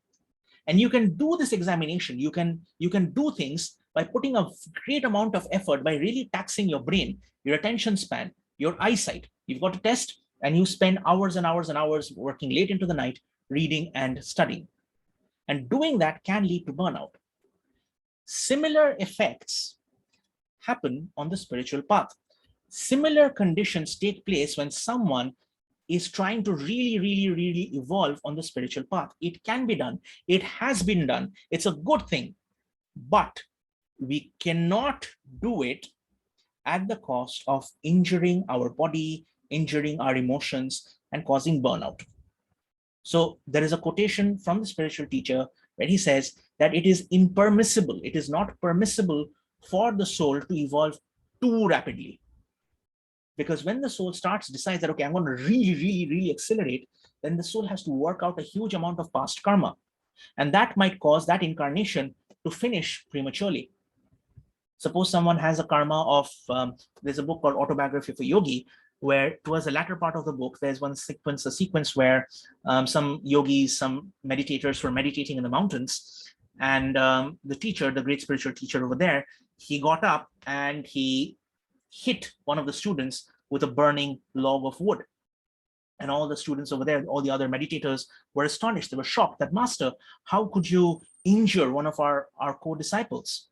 And you can do this examination, you can do things by putting a great amount of effort, by really taxing your brain, your attention span, your eyesight. You've got a test and you spend hours and hours and hours working late into the night, reading and studying. And doing that can lead to burnout. Similar effects happen on the spiritual path. Similar conditions take place when someone is trying to really evolve on the spiritual path. It can be done. It has been done. It's a good thing. But we cannot do it at the cost of injuring our body, injuring our emotions, and causing burnout. So there is a quotation from the spiritual teacher where he says that it is impermissible, it is not permissible for the soul to evolve too rapidly. Because when the soul decides that, okay, I'm going to really accelerate, then the soul has to work out a huge amount of past karma. And that might cause that incarnation to finish prematurely. Suppose someone has a karma of, there's a book called Autobiography of a Yogi, where towards the latter part of the book, there's a sequence where some yogis, some meditators were meditating in the mountains. And the teacher, the great spiritual teacher over there, he got up and he hit one of the students with a burning log of wood. And all the students over there, all the other meditators were astonished. They were shocked that, Master, how could you injure one of our co-disciples?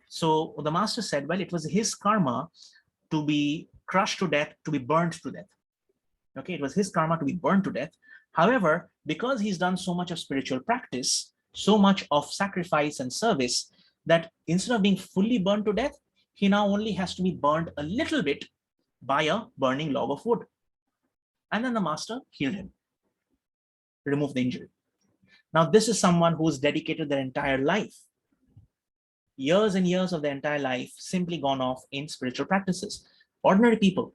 So the master said, well, it was his karma to be crushed to death, to be burned to death. Okay, it was his karma to be burned to death. However, because he's done so much of spiritual practice, so much of sacrifice and service, that instead of being fully burned to death, he now only has to be burned a little bit by a burning log of wood. And then the master healed him, removed the injury. Now, this is someone who's dedicated their entire life, years and years of their entire life, simply gone off in spiritual practices. Ordinary people,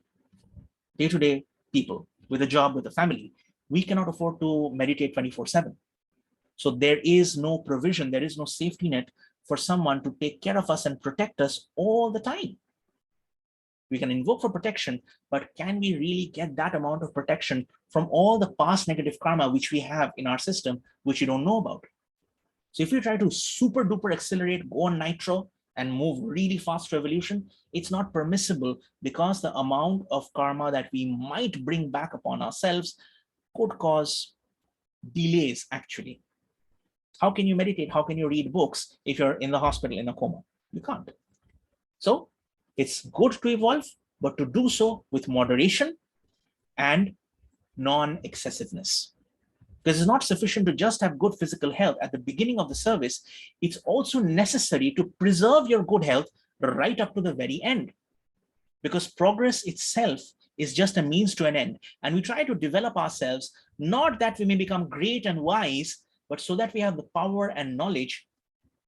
day-to-day people with a job, with a family, we cannot afford to meditate 24/7. So there is no provision, there is no safety net for someone to take care of us and protect us all the time. We can invoke for protection, but can we really get that amount of protection from all the past negative karma which we have in our system, which you don't know about? So if you try to super duper accelerate, go on nitro and move really fast to evolution, it's not permissible, because the amount of karma that we might bring back upon ourselves could cause delays actually. How can you meditate? How can you read books if you're in the hospital in a coma? You can't. So it's good to evolve, but to do so with moderation and non-excessiveness. Because it's not sufficient to just have good physical health at the beginning of the service. It's also necessary to preserve your good health right up to the very end. Because progress itself is just a means to an end. And we try to develop ourselves, not that we may become great and wise, but so that we have the power and knowledge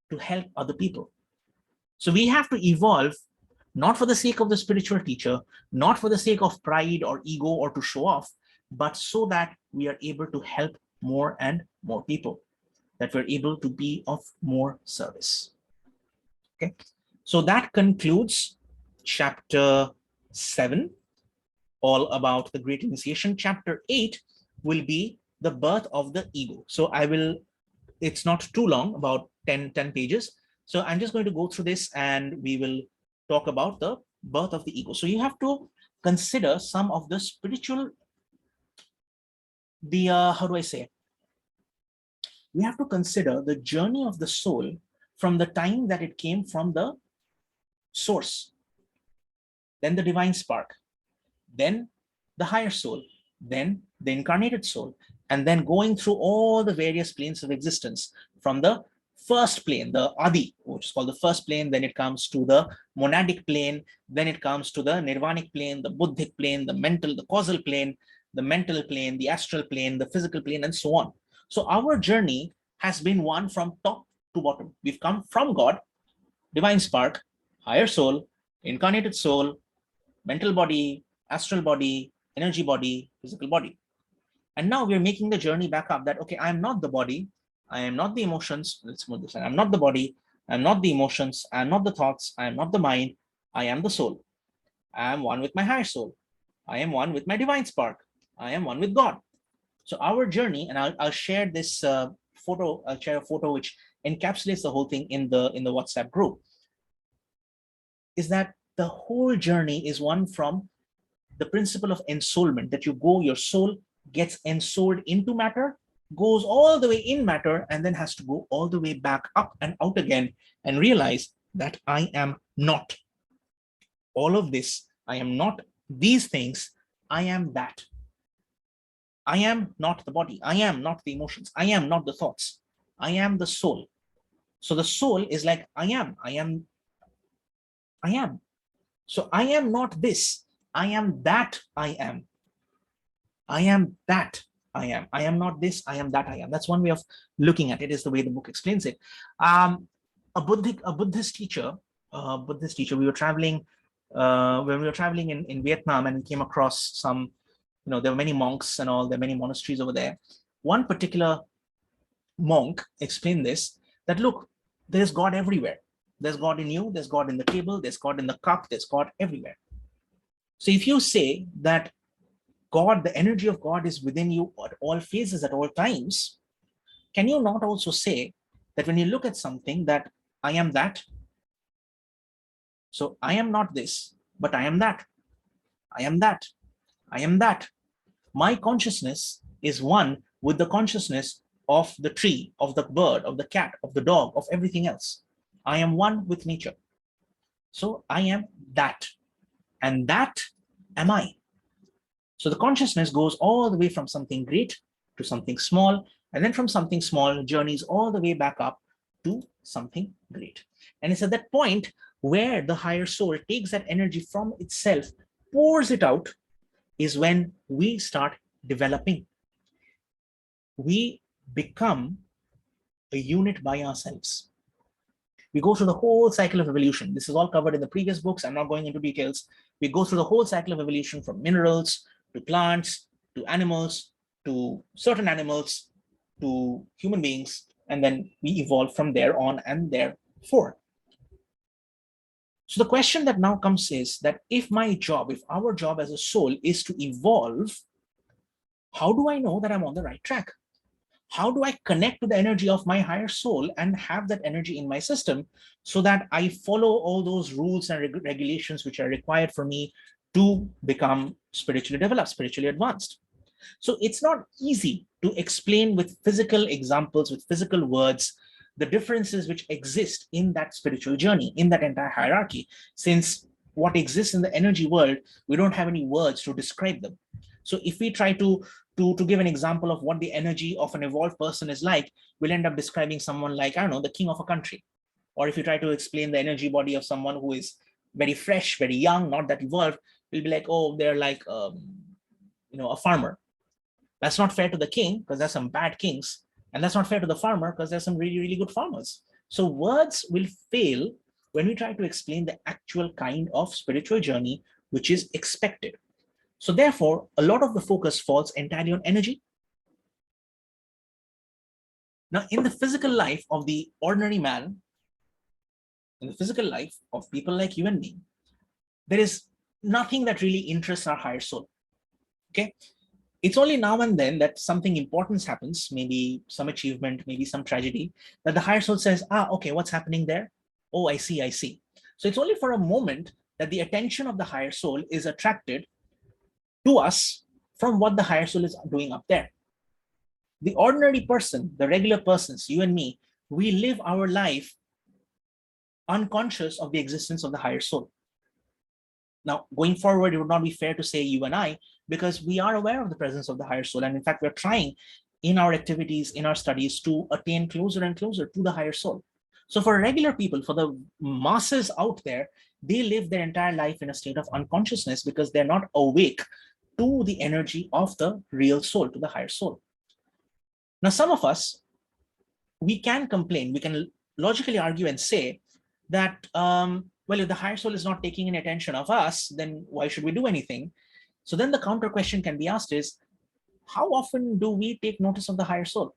to help other people. So we have to evolve, not for the sake of the spiritual teacher, not for the sake of pride or ego or to show off, but so that we are able to help more and more people, that we're able to be of more service. Okay, so that concludes chapter 7, all about the Great Initiation. Chapter 8 will be the birth of the ego. So it's not too long, about 10 pages. So I'm just going to go through this and we will talk about the birth of the ego. So you have to consider some of the spiritual, how do I say? We have to consider the journey of the soul from the time that it came from the source, then the divine spark, then the higher soul, then the incarnated soul, and then going through all the various planes of existence from the first plane, the Adi, which is called the first plane, then it comes to the monadic plane, then it comes to the nirvanic plane, the buddhic plane, the mental, the causal plane, the mental plane, the astral plane, the physical plane, and so on. So our journey has been one from top to bottom. We've come from God, divine spark, higher soul, incarnated soul, mental body, astral body, energy body, physical body. And now we're making the journey back up that, okay, I am not the body, I am not the emotions. Let's move this. I'm not the body, I'm not the emotions, I'm not the thoughts, I am not the mind, I am the soul. I am one with my higher soul. I am one with my divine spark. I am one with God. So our journey, and I'll share this photo, I'll share a photo which encapsulates the whole thing in the WhatsApp group, is that the whole journey is one from the principle of ensoulment, that you go, your soul gets ensouled into matter, goes all the way in matter, and then has to go all the way back up and out again and realize that I am not all of this. I am not these things. I am that. I am not the body. I am not the emotions. I am not the thoughts. I am the soul. So the soul is like, I am. So I am not this. I am that I am. I am that I am. I am not this. I am that I am. That's one way of looking at it, is the way the book explains it. A Buddhist teacher, we were traveling, when we were traveling in Vietnam, and we came across some, there were many monks and all, there are many monasteries over there. One particular monk explained this, that look, there's God everywhere. There's God in you, there's God in the table, there's God in the cup, there's God everywhere. So if you say that God, the energy of God is within you at all phases, at all times, can you not also say that when you look at something, that I am that? So I am not this, but I am that. I am that. I am that. My consciousness is one with the consciousness of the tree, of the bird, of the cat, of the dog, of everything else. I am one with nature. So I am that. And that am I. So the consciousness goes all the way from something great to something small, and then from something small journeys all the way back up to something great. And it's at that point where the higher soul takes that energy from itself, pours it out, is when we start developing. We become a unit by ourselves. We go through the whole cycle of evolution. This is all covered in the previous books. I'm not going into details. We go through the whole cycle of evolution, from minerals to plants to animals to certain animals to human beings, and then we evolve from there on and therefore. So the question that now comes is that if our job as a soul is to evolve, how do I know that I'm on the right track? How do I connect to the energy of my higher soul and have that energy in my system so that I follow all those rules and regulations which are required for me to become spiritually developed, spiritually advanced? So it's not easy to explain with physical examples, with physical words, the differences which exist in that spiritual journey, in that entire hierarchy, since what exists in the energy world, we don't have any words to describe them. So if we try to give an example of what the energy of an evolved person is like, we'll end up describing someone like, I don't know, the king of a country. Or if you try to explain the energy body of someone who is very fresh, very young, not that evolved, we'll be like, oh, they're like, a farmer. That's not fair to the king, because there's some bad kings. And that's not fair to the farmer, because there's some really, really good farmers. So words will fail when we try to explain the actual kind of spiritual journey which is expected. So therefore, a lot of the focus falls entirely on energy. Now, in the physical life of the ordinary man, in the physical life of people like you and me, there is nothing that really interests our higher soul. Okay? It's only now and then that something important happens, maybe some achievement, maybe some tragedy, that the higher soul says, okay, what's happening there? Oh, I see. So it's only for a moment that the attention of the higher soul is attracted to us from what the higher soul is doing up there. The ordinary person, the regular persons, you and me, we live our life unconscious of the existence of the higher soul. Now, going forward, it would not be fair to say you and I, because we are aware of the presence of the higher soul. And in fact, we're trying in our activities, in our studies, to attain closer and closer to the higher soul. So for regular people, for the masses out there, they live their entire life in a state of unconsciousness because they're not awake to the energy of the real soul, to the higher soul. Now, some of us, we can complain, we can logically argue and say that, well, if the higher soul is not taking any attention of us, then why should we do anything? So then the counter question can be asked is, how often do we take notice of the higher soul?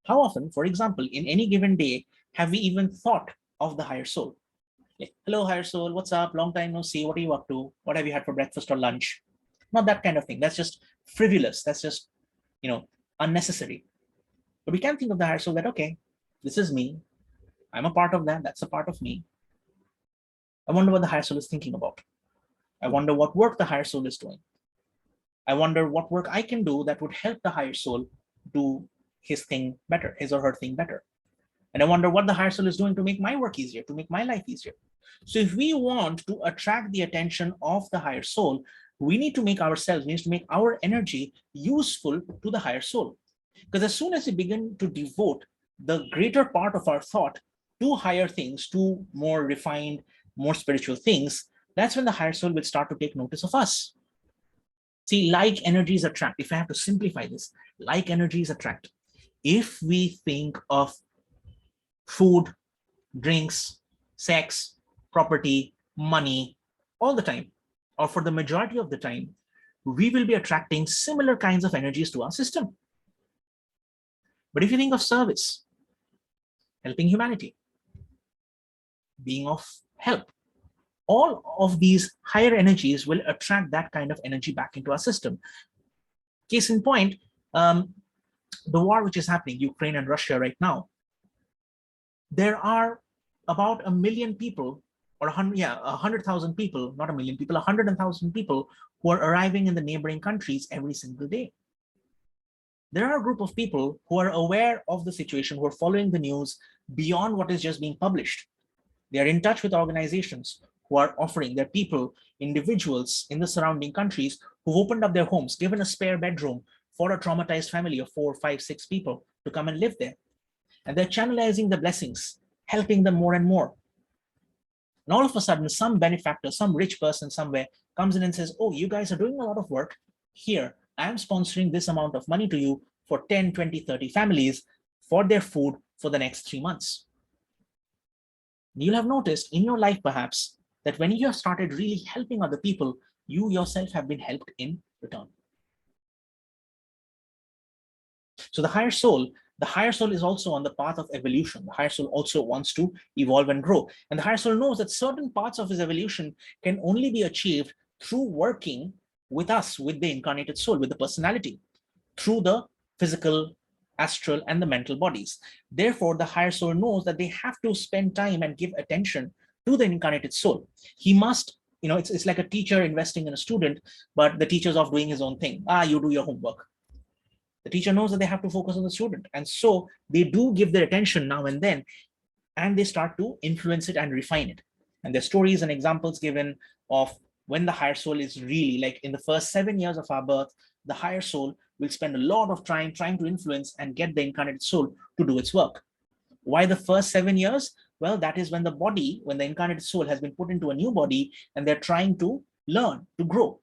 How often, for example, in any given day, have we even thought of the higher soul? Like, hello, higher soul, what's up? Long time no see. What are you up to? What have you had for breakfast or lunch? Not that kind of thing. That's just frivolous. That's just, unnecessary. But we can think of the higher soul that, okay, this is me. I'm a part of that. That's a part of me. I wonder what the higher soul is thinking about. I wonder what work the higher soul is doing. I wonder what work I can do that would help the higher soul do his thing better, his or her thing better. And I wonder what the higher soul is doing to make my work easier, to make my life easier. So if we want to attract the attention of the higher soul, we need to make ourselves, we need to make our energy useful to the higher soul. Because as soon as we begin to devote the greater part of our thought to higher things, to more refined, more spiritual things, that's when the higher soul will start to take notice of us. See, like energies attract. If I have to simplify this, like energies attract. If we think of food, drinks, sex, property, money, all the time, or for the majority of the time, we will be attracting similar kinds of energies to our system. But if you think of service, helping humanity, being of help, all of these higher energies will attract that kind of energy back into our system. Case in point, the war which is happening, Ukraine and Russia right now, there are about 1 million people, or 100,000 people, not 1 million people, 100,000 people who are arriving in the neighboring countries every single day. There are a group of people who are aware of the situation, who are following the news beyond what is just being published. They are in touch with organizations who are offering their people, individuals in the surrounding countries who've opened up their homes, given a spare bedroom for a traumatized family of 4, 5, 6 people to come and live there. And they're channelizing the blessings, helping them more and more. And all of a sudden, some benefactor, some rich person somewhere comes in and says, oh, you guys are doing a lot of work. Here, I'm sponsoring this amount of money to you for 10, 20, 30 families for their food for the next 3 months. You'll have noticed in your life, perhaps, that when you have started really helping other people, you yourself have been helped in return. So the higher soul is also on the path of evolution. The higher soul also wants to evolve and grow. And the higher soul knows that certain parts of his evolution can only be achieved through working with us, with the incarnated soul, with the personality, through the physical, astral, and the mental bodies. Therefore, the higher soul knows that they have to spend time and give attention to the incarnated soul. He must, it's like a teacher investing in a student, but the teacher's off doing his own thing. You do your homework. The teacher knows that they have to focus on the student. And so they do give their attention now and then, and they start to influence it and refine it. And there's stories and examples given of when the higher soul is really, like in the first 7 years of our birth, the higher soul will spend a lot of time trying to influence and get the incarnated soul to do its work. Why the first 7 years? Well, that is when the incarnated soul has been put into a new body and they're trying to learn, to grow,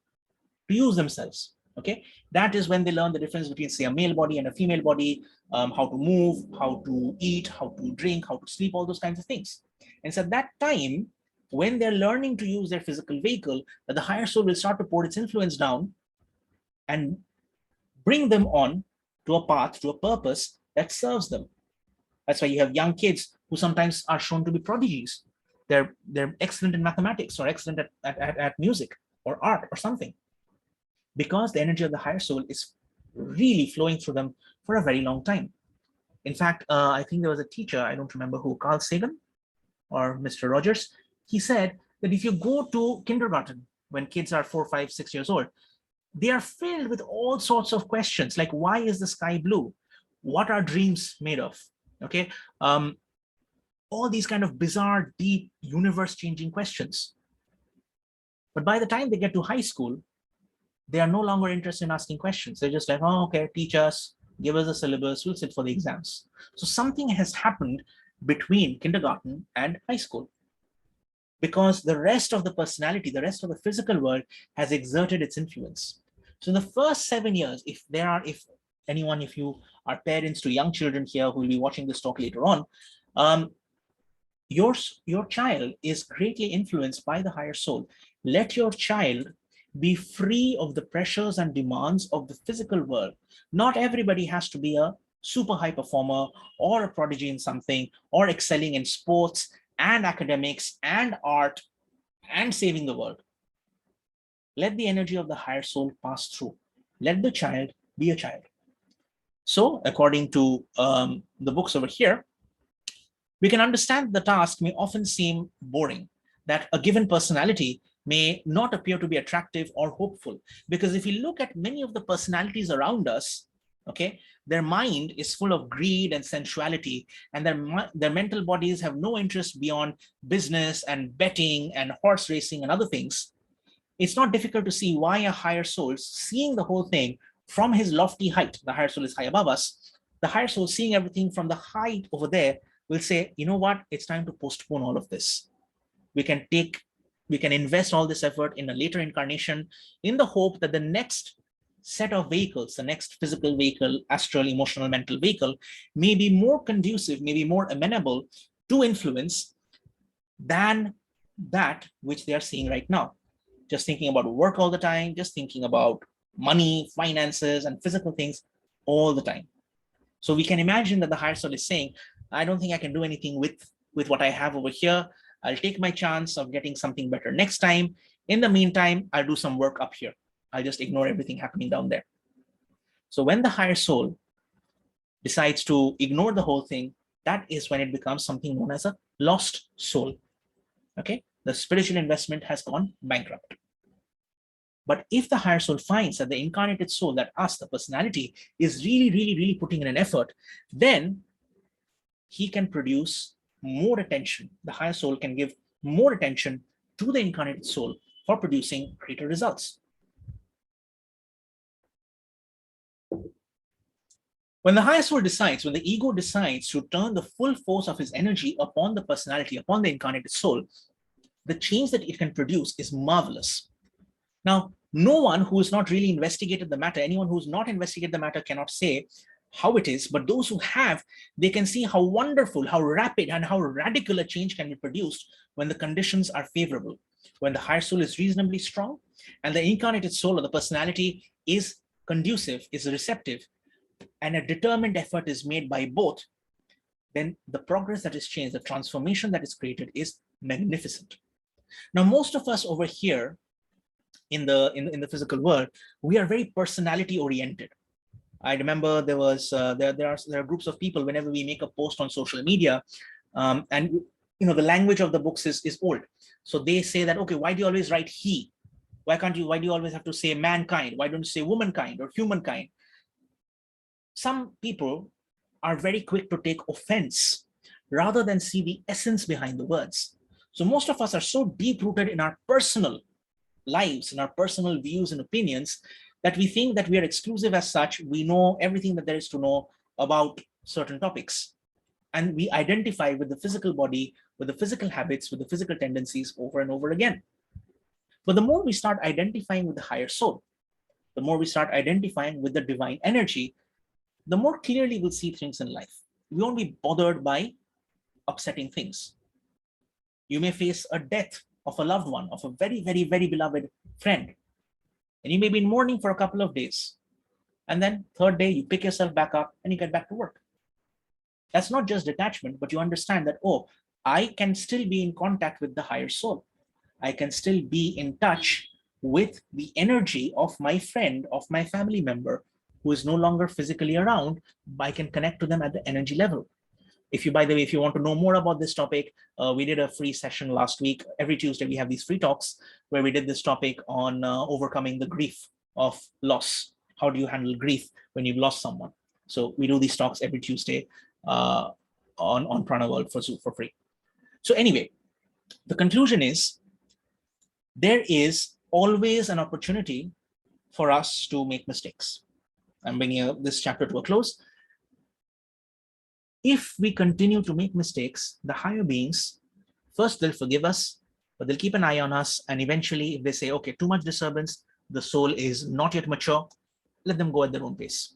to use themselves. Okay, that is when they learn the difference between, say, a male body and a female body, how to move, how to eat, how to drink, how to sleep, all those kinds of things. And so at that time, when they're learning to use their physical vehicle, that the higher soul will start to pour its influence down and bring them on to a path, to a purpose that serves them. That's why you have young kids who sometimes are shown to be prodigies. They're excellent in mathematics or excellent at music or art or something, because the energy of the higher soul is really flowing through them for a very long time. In fact, I think there was a teacher, I don't remember who, Carl Sagan or Mr. Rogers, he said that if you go to kindergarten, when kids are 4, 5, 6 years old, they are filled with all sorts of questions like, why is the sky blue? What are dreams made of? Okay. All these kind of bizarre, deep, universe-changing questions. But by the time they get to high school, they are no longer interested in asking questions. They're just like, oh, okay, teach us, give us a syllabus, we'll sit for the exams. So something has happened between kindergarten and high school, because the rest of the personality, the rest of the physical world has exerted its influence. So in the first 7 years, if you are parents to young children here who will be watching this talk later on, your child is greatly influenced by the higher soul. Let your child be free of the pressures and demands of the physical world. Not everybody has to be a super high performer or a prodigy in something, or excelling in sports and academics and art and saving the world. Let the energy of the higher soul pass through. Let the child be a child. So according to the books over here, we can understand the task may often seem boring, that a given personality may not appear to be attractive or hopeful. Because if you look at many of the personalities around us, okay, their mind is full of greed and sensuality, and their mental bodies have no interest beyond business and betting and horse racing and other things. It's not difficult to see why a higher soul, seeing the whole thing from his lofty height, the higher soul is high above us, the higher soul seeing everything from the height over there will say, you know what, it's time to postpone all of this. We can invest all this effort in a later incarnation in the hope that the next set of vehicles, the next physical vehicle, astral, emotional, mental vehicle, may be more conducive, may be more amenable to influence than that which they are seeing right now. Just thinking about work all the time, just thinking about money, finances, and physical things all the time. So we can imagine that the higher soul is saying, I don't think I can do anything with what I have over here. I'll take my chance of getting something better next time. In the meantime, I'll do some work up here. I'll just ignore everything happening down there. So when the higher soul decides to ignore the whole thing, that is when it becomes something known as a lost soul. Okay, the spiritual investment has gone bankrupt. But if the higher soul finds that the incarnated soul, that us, the personality, is really, really, really putting in an effort, then he can produce more attention. The higher soul can give more attention to the incarnated soul for producing greater results. When the higher soul decides, when the ego decides to turn the full force of his energy upon the personality, upon the incarnated soul, the change that it can produce is marvelous. Now, no one who has not really investigated the matter, anyone who's not investigated the matter cannot say how it is, but those who have, they can see how wonderful, how rapid, and how radical a change can be produced when the conditions are favorable. When the higher soul is reasonably strong and the incarnated soul or the personality is conducive, is receptive, and a determined effort is made by both, then the progress that is changed, the transformation that is created is magnificent. Now, most of us over here in the physical world, we are very personality oriented. I remember there are groups of people, whenever we make a post on social media, and the language of the books is old. So they say that, okay, why do you always write he? Why do you always have to say mankind? Why don't you say womankind or humankind? Some people are very quick to take offense rather than see the essence behind the words. So most of us are so deep rooted in our personal lives, in our personal views and opinions, that we think that we are exclusive as such. We know everything that there is to know about certain topics. And we identify with the physical body, with the physical habits, with the physical tendencies over and over again. But the more we start identifying with the higher soul, the more we start identifying with the divine energy, the more clearly we'll see things in life. We won't be bothered by upsetting things. You may face a death of a loved one, of a very, very, very beloved friend, and you may be in mourning for a couple of days. And then third day, you pick yourself back up and you get back to work. That's not just detachment, but you understand that, oh, I can still be in contact with the higher soul. I can still be in touch with the energy of my friend, of my family member who is no longer physically around. I can connect to them at the energy level. If you, by the way, if you want to know more about this topic, we did a free session last week. Every Tuesday, we have these free talks where we did this topic on overcoming the grief of loss. How do you handle grief when you've lost someone? So we do these talks every Tuesday on Prana World for free. So anyway, the conclusion is there is always an opportunity for us to make mistakes. I'm bringing this chapter to a close. If we continue to make mistakes, the higher beings, first they'll forgive us, but they'll keep an eye on us. And eventually, if they say, okay, too much disturbance, the soul is not yet mature, let them go at their own pace.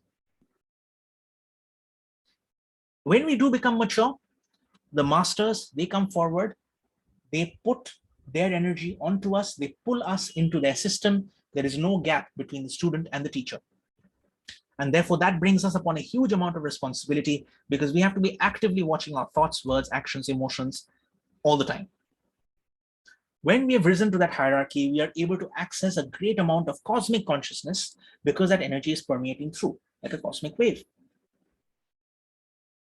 When we do become mature, the masters, they come forward, they put their energy onto us, they pull us into their system. There is no gap between the student and the teacher. And therefore, that brings us upon a huge amount of responsibility because we have to be actively watching our thoughts, words, actions, emotions all the time. When we have risen to that hierarchy, we are able to access a great amount of cosmic consciousness because that energy is permeating through like a cosmic wave.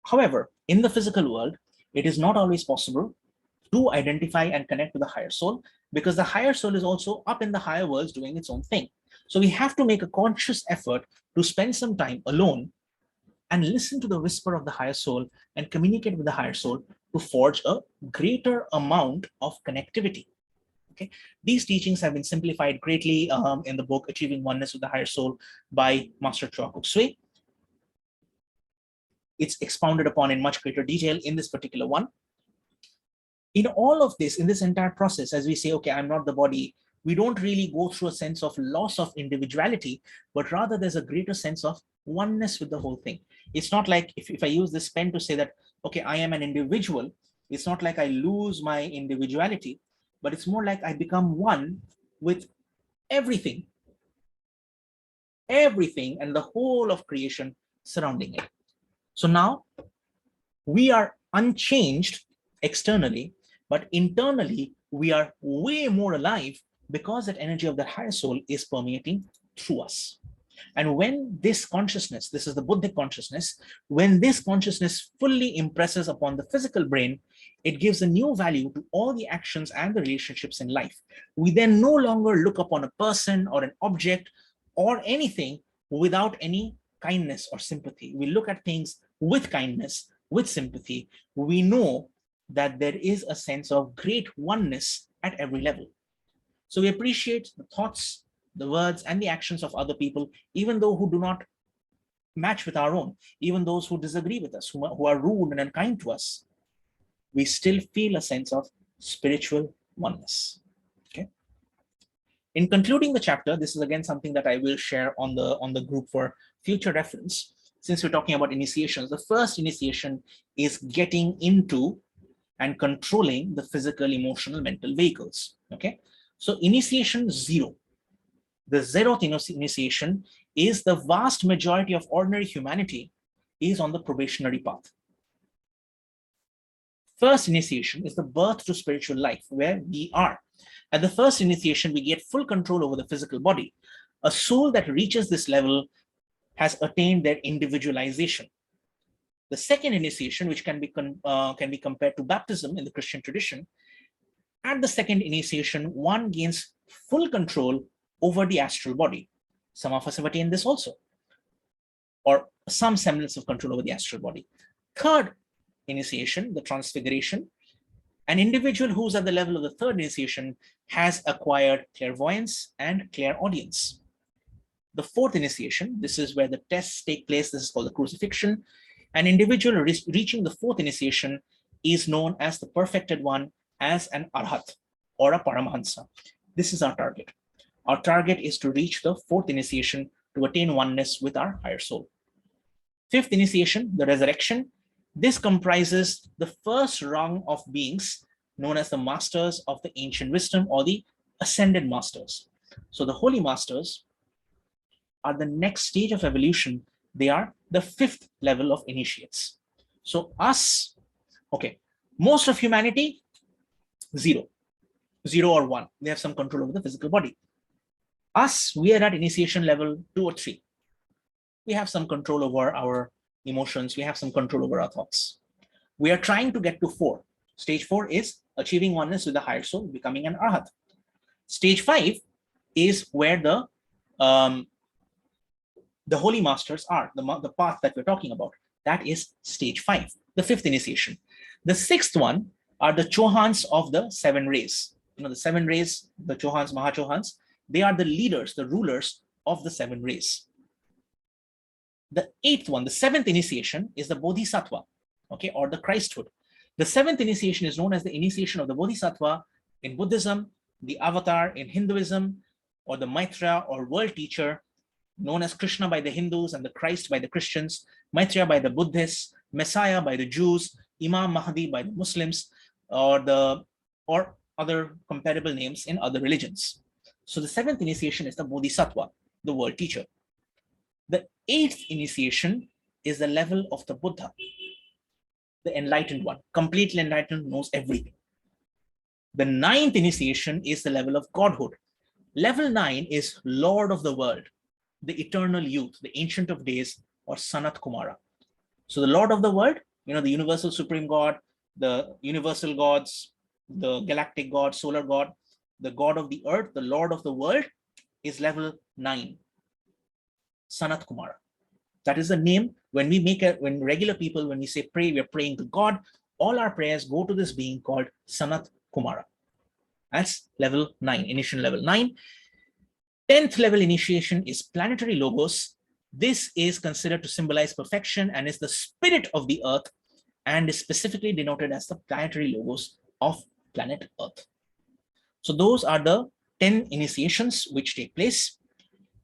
However, in the physical world, it is not always possible to identify and connect to the higher soul because the higher soul is also up in the higher worlds doing its own thing. So we have to make a conscious effort to spend some time alone and listen to the whisper of the higher soul and communicate with the higher soul to forge a greater amount of connectivity. Okay, these teachings have been simplified greatly in the book Achieving Oneness with the Higher Soul by Master Choa Kok Sui. It's expounded upon in much greater detail in this particular one. In all of this, in this entire process, as we say, okay, I'm not the body, we don't really go through a sense of loss of individuality, but rather there's a greater sense of oneness with the whole thing. It's not like if I use this pen to say that, okay, I am an individual, it's not like I lose my individuality, but it's more like I become one with everything and the whole of creation surrounding it. So now we are unchanged externally, but internally we are way more alive because that energy of that higher soul is permeating through us. And when this consciousness, this is the Buddhic consciousness, when this consciousness fully impresses upon the physical brain, it gives a new value to all the actions and the relationships in life. We then no longer look upon a person or an object or anything without any kindness or sympathy. We look at things with kindness, with sympathy. We know that there is a sense of great oneness at every level. So we appreciate the thoughts, the words, and the actions of other people, even though who do not match with our own, even those who disagree with us, who are rude and unkind to us, we still feel a sense of spiritual oneness. Okay. In concluding the chapter, this is again something that I will share on the group for future reference. Since we're talking about initiations, the first initiation is getting into and controlling the physical, emotional, mental vehicles. Okay. So initiation 0, the 0th initiation is the vast majority of ordinary humanity is on the probationary path. First initiation is the birth to spiritual life, where we are. At the first initiation, we get full control over the physical body. A soul that reaches this level has attained their individualization. The second initiation, which can be compared to baptism in the Christian tradition, at the second initiation, one gains full control over the astral body. Some of us have attained this also, or some semblance of control over the astral body. Third initiation, the transfiguration, an individual who's at the level of the third initiation has acquired clairvoyance and clairaudience. The fourth initiation, this is where the tests take place. This is called the crucifixion. An individual reaching the fourth initiation is known as the perfected one, as an arhat or a paramahansa. This is our target. Our target is to reach the fourth initiation to attain oneness with our higher soul. Fifth initiation, the resurrection. This comprises the first rung of beings known as the masters of the ancient wisdom or the ascended masters. So the holy masters are the next stage of evolution. They are the 5th level of initiates. So us, okay, most of humanity, 0 or 1. They have some control over the physical body. Us, we are at initiation level 2 or 3. We have some control over our emotions. We have some control over our thoughts. We are trying to get to 4. Stage 4 is achieving oneness with the higher soul, becoming an arhat. Stage 5 is where the holy masters are, the path that we're talking about. That is stage 5, the 5th initiation. The 6th one are the Chohans of the 7 rays. The 7 rays, the Chohans, Mahachohans, they are the leaders, the rulers of the 7 rays. The 8th one, the 7th initiation, is the Bodhisattva, okay, or the Christhood. The 7th initiation is known as the initiation of the Bodhisattva in Buddhism, the Avatar in Hinduism, or the Maitreya or world teacher, known as Krishna by the Hindus and the Christ by the Christians, Maitreya by the Buddhists, Messiah by the Jews, Imam Mahdi by the Muslims, or other comparable names in other religions. So the 7th initiation is the Bodhisattva, the world teacher. The 8th initiation is the level of the Buddha, the enlightened one, completely enlightened, knows everything. The 9th initiation is the level of Godhood. Level 9 is Lord of the world, the eternal youth, the ancient of days, or Sanat Kumara. So the Lord of the world, the universal supreme God, the universal gods, the galactic God, solar God, the God of the earth, the Lord of the world, is level 9, Sanat Kumara. That is the name. When regular people, when we say pray, we're praying to God. All our prayers go to this being called Sanat Kumara. That's level 9, initial level 9. 10th level initiation is planetary logos. This is considered to symbolize perfection and is the spirit of the earth and is specifically denoted as the planetary logos of planet Earth. So those are the 10 initiations which take place.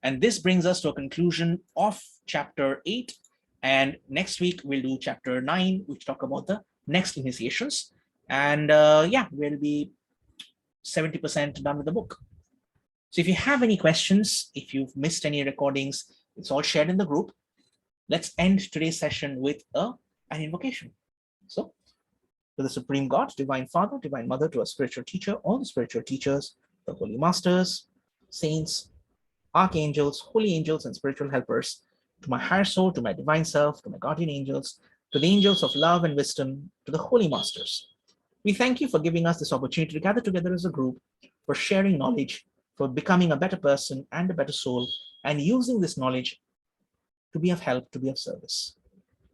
And this brings us to a conclusion of chapter 8. And next week, we'll do chapter 9, which talk about the next initiations. And we'll be 70% done with the book. So if you have any questions, if you've missed any recordings, it's all shared in the group. Let's end today's session with an invocation. So, to the Supreme God, Divine Father, Divine Mother, to our spiritual teacher, all the spiritual teachers, the holy masters, saints, archangels, holy angels, and spiritual helpers, to my higher soul, to my divine self, to my guardian angels, to the angels of love and wisdom, to the holy masters. We thank you for giving us this opportunity to gather together as a group, for sharing knowledge, for becoming a better person and a better soul, and using this knowledge to be of help, to be of service.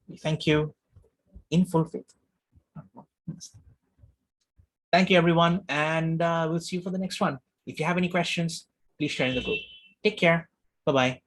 We thank you in full faith. Thank you, everyone, and we'll see you for the next one. If you have any questions, please share in the group. Take care. Bye-bye.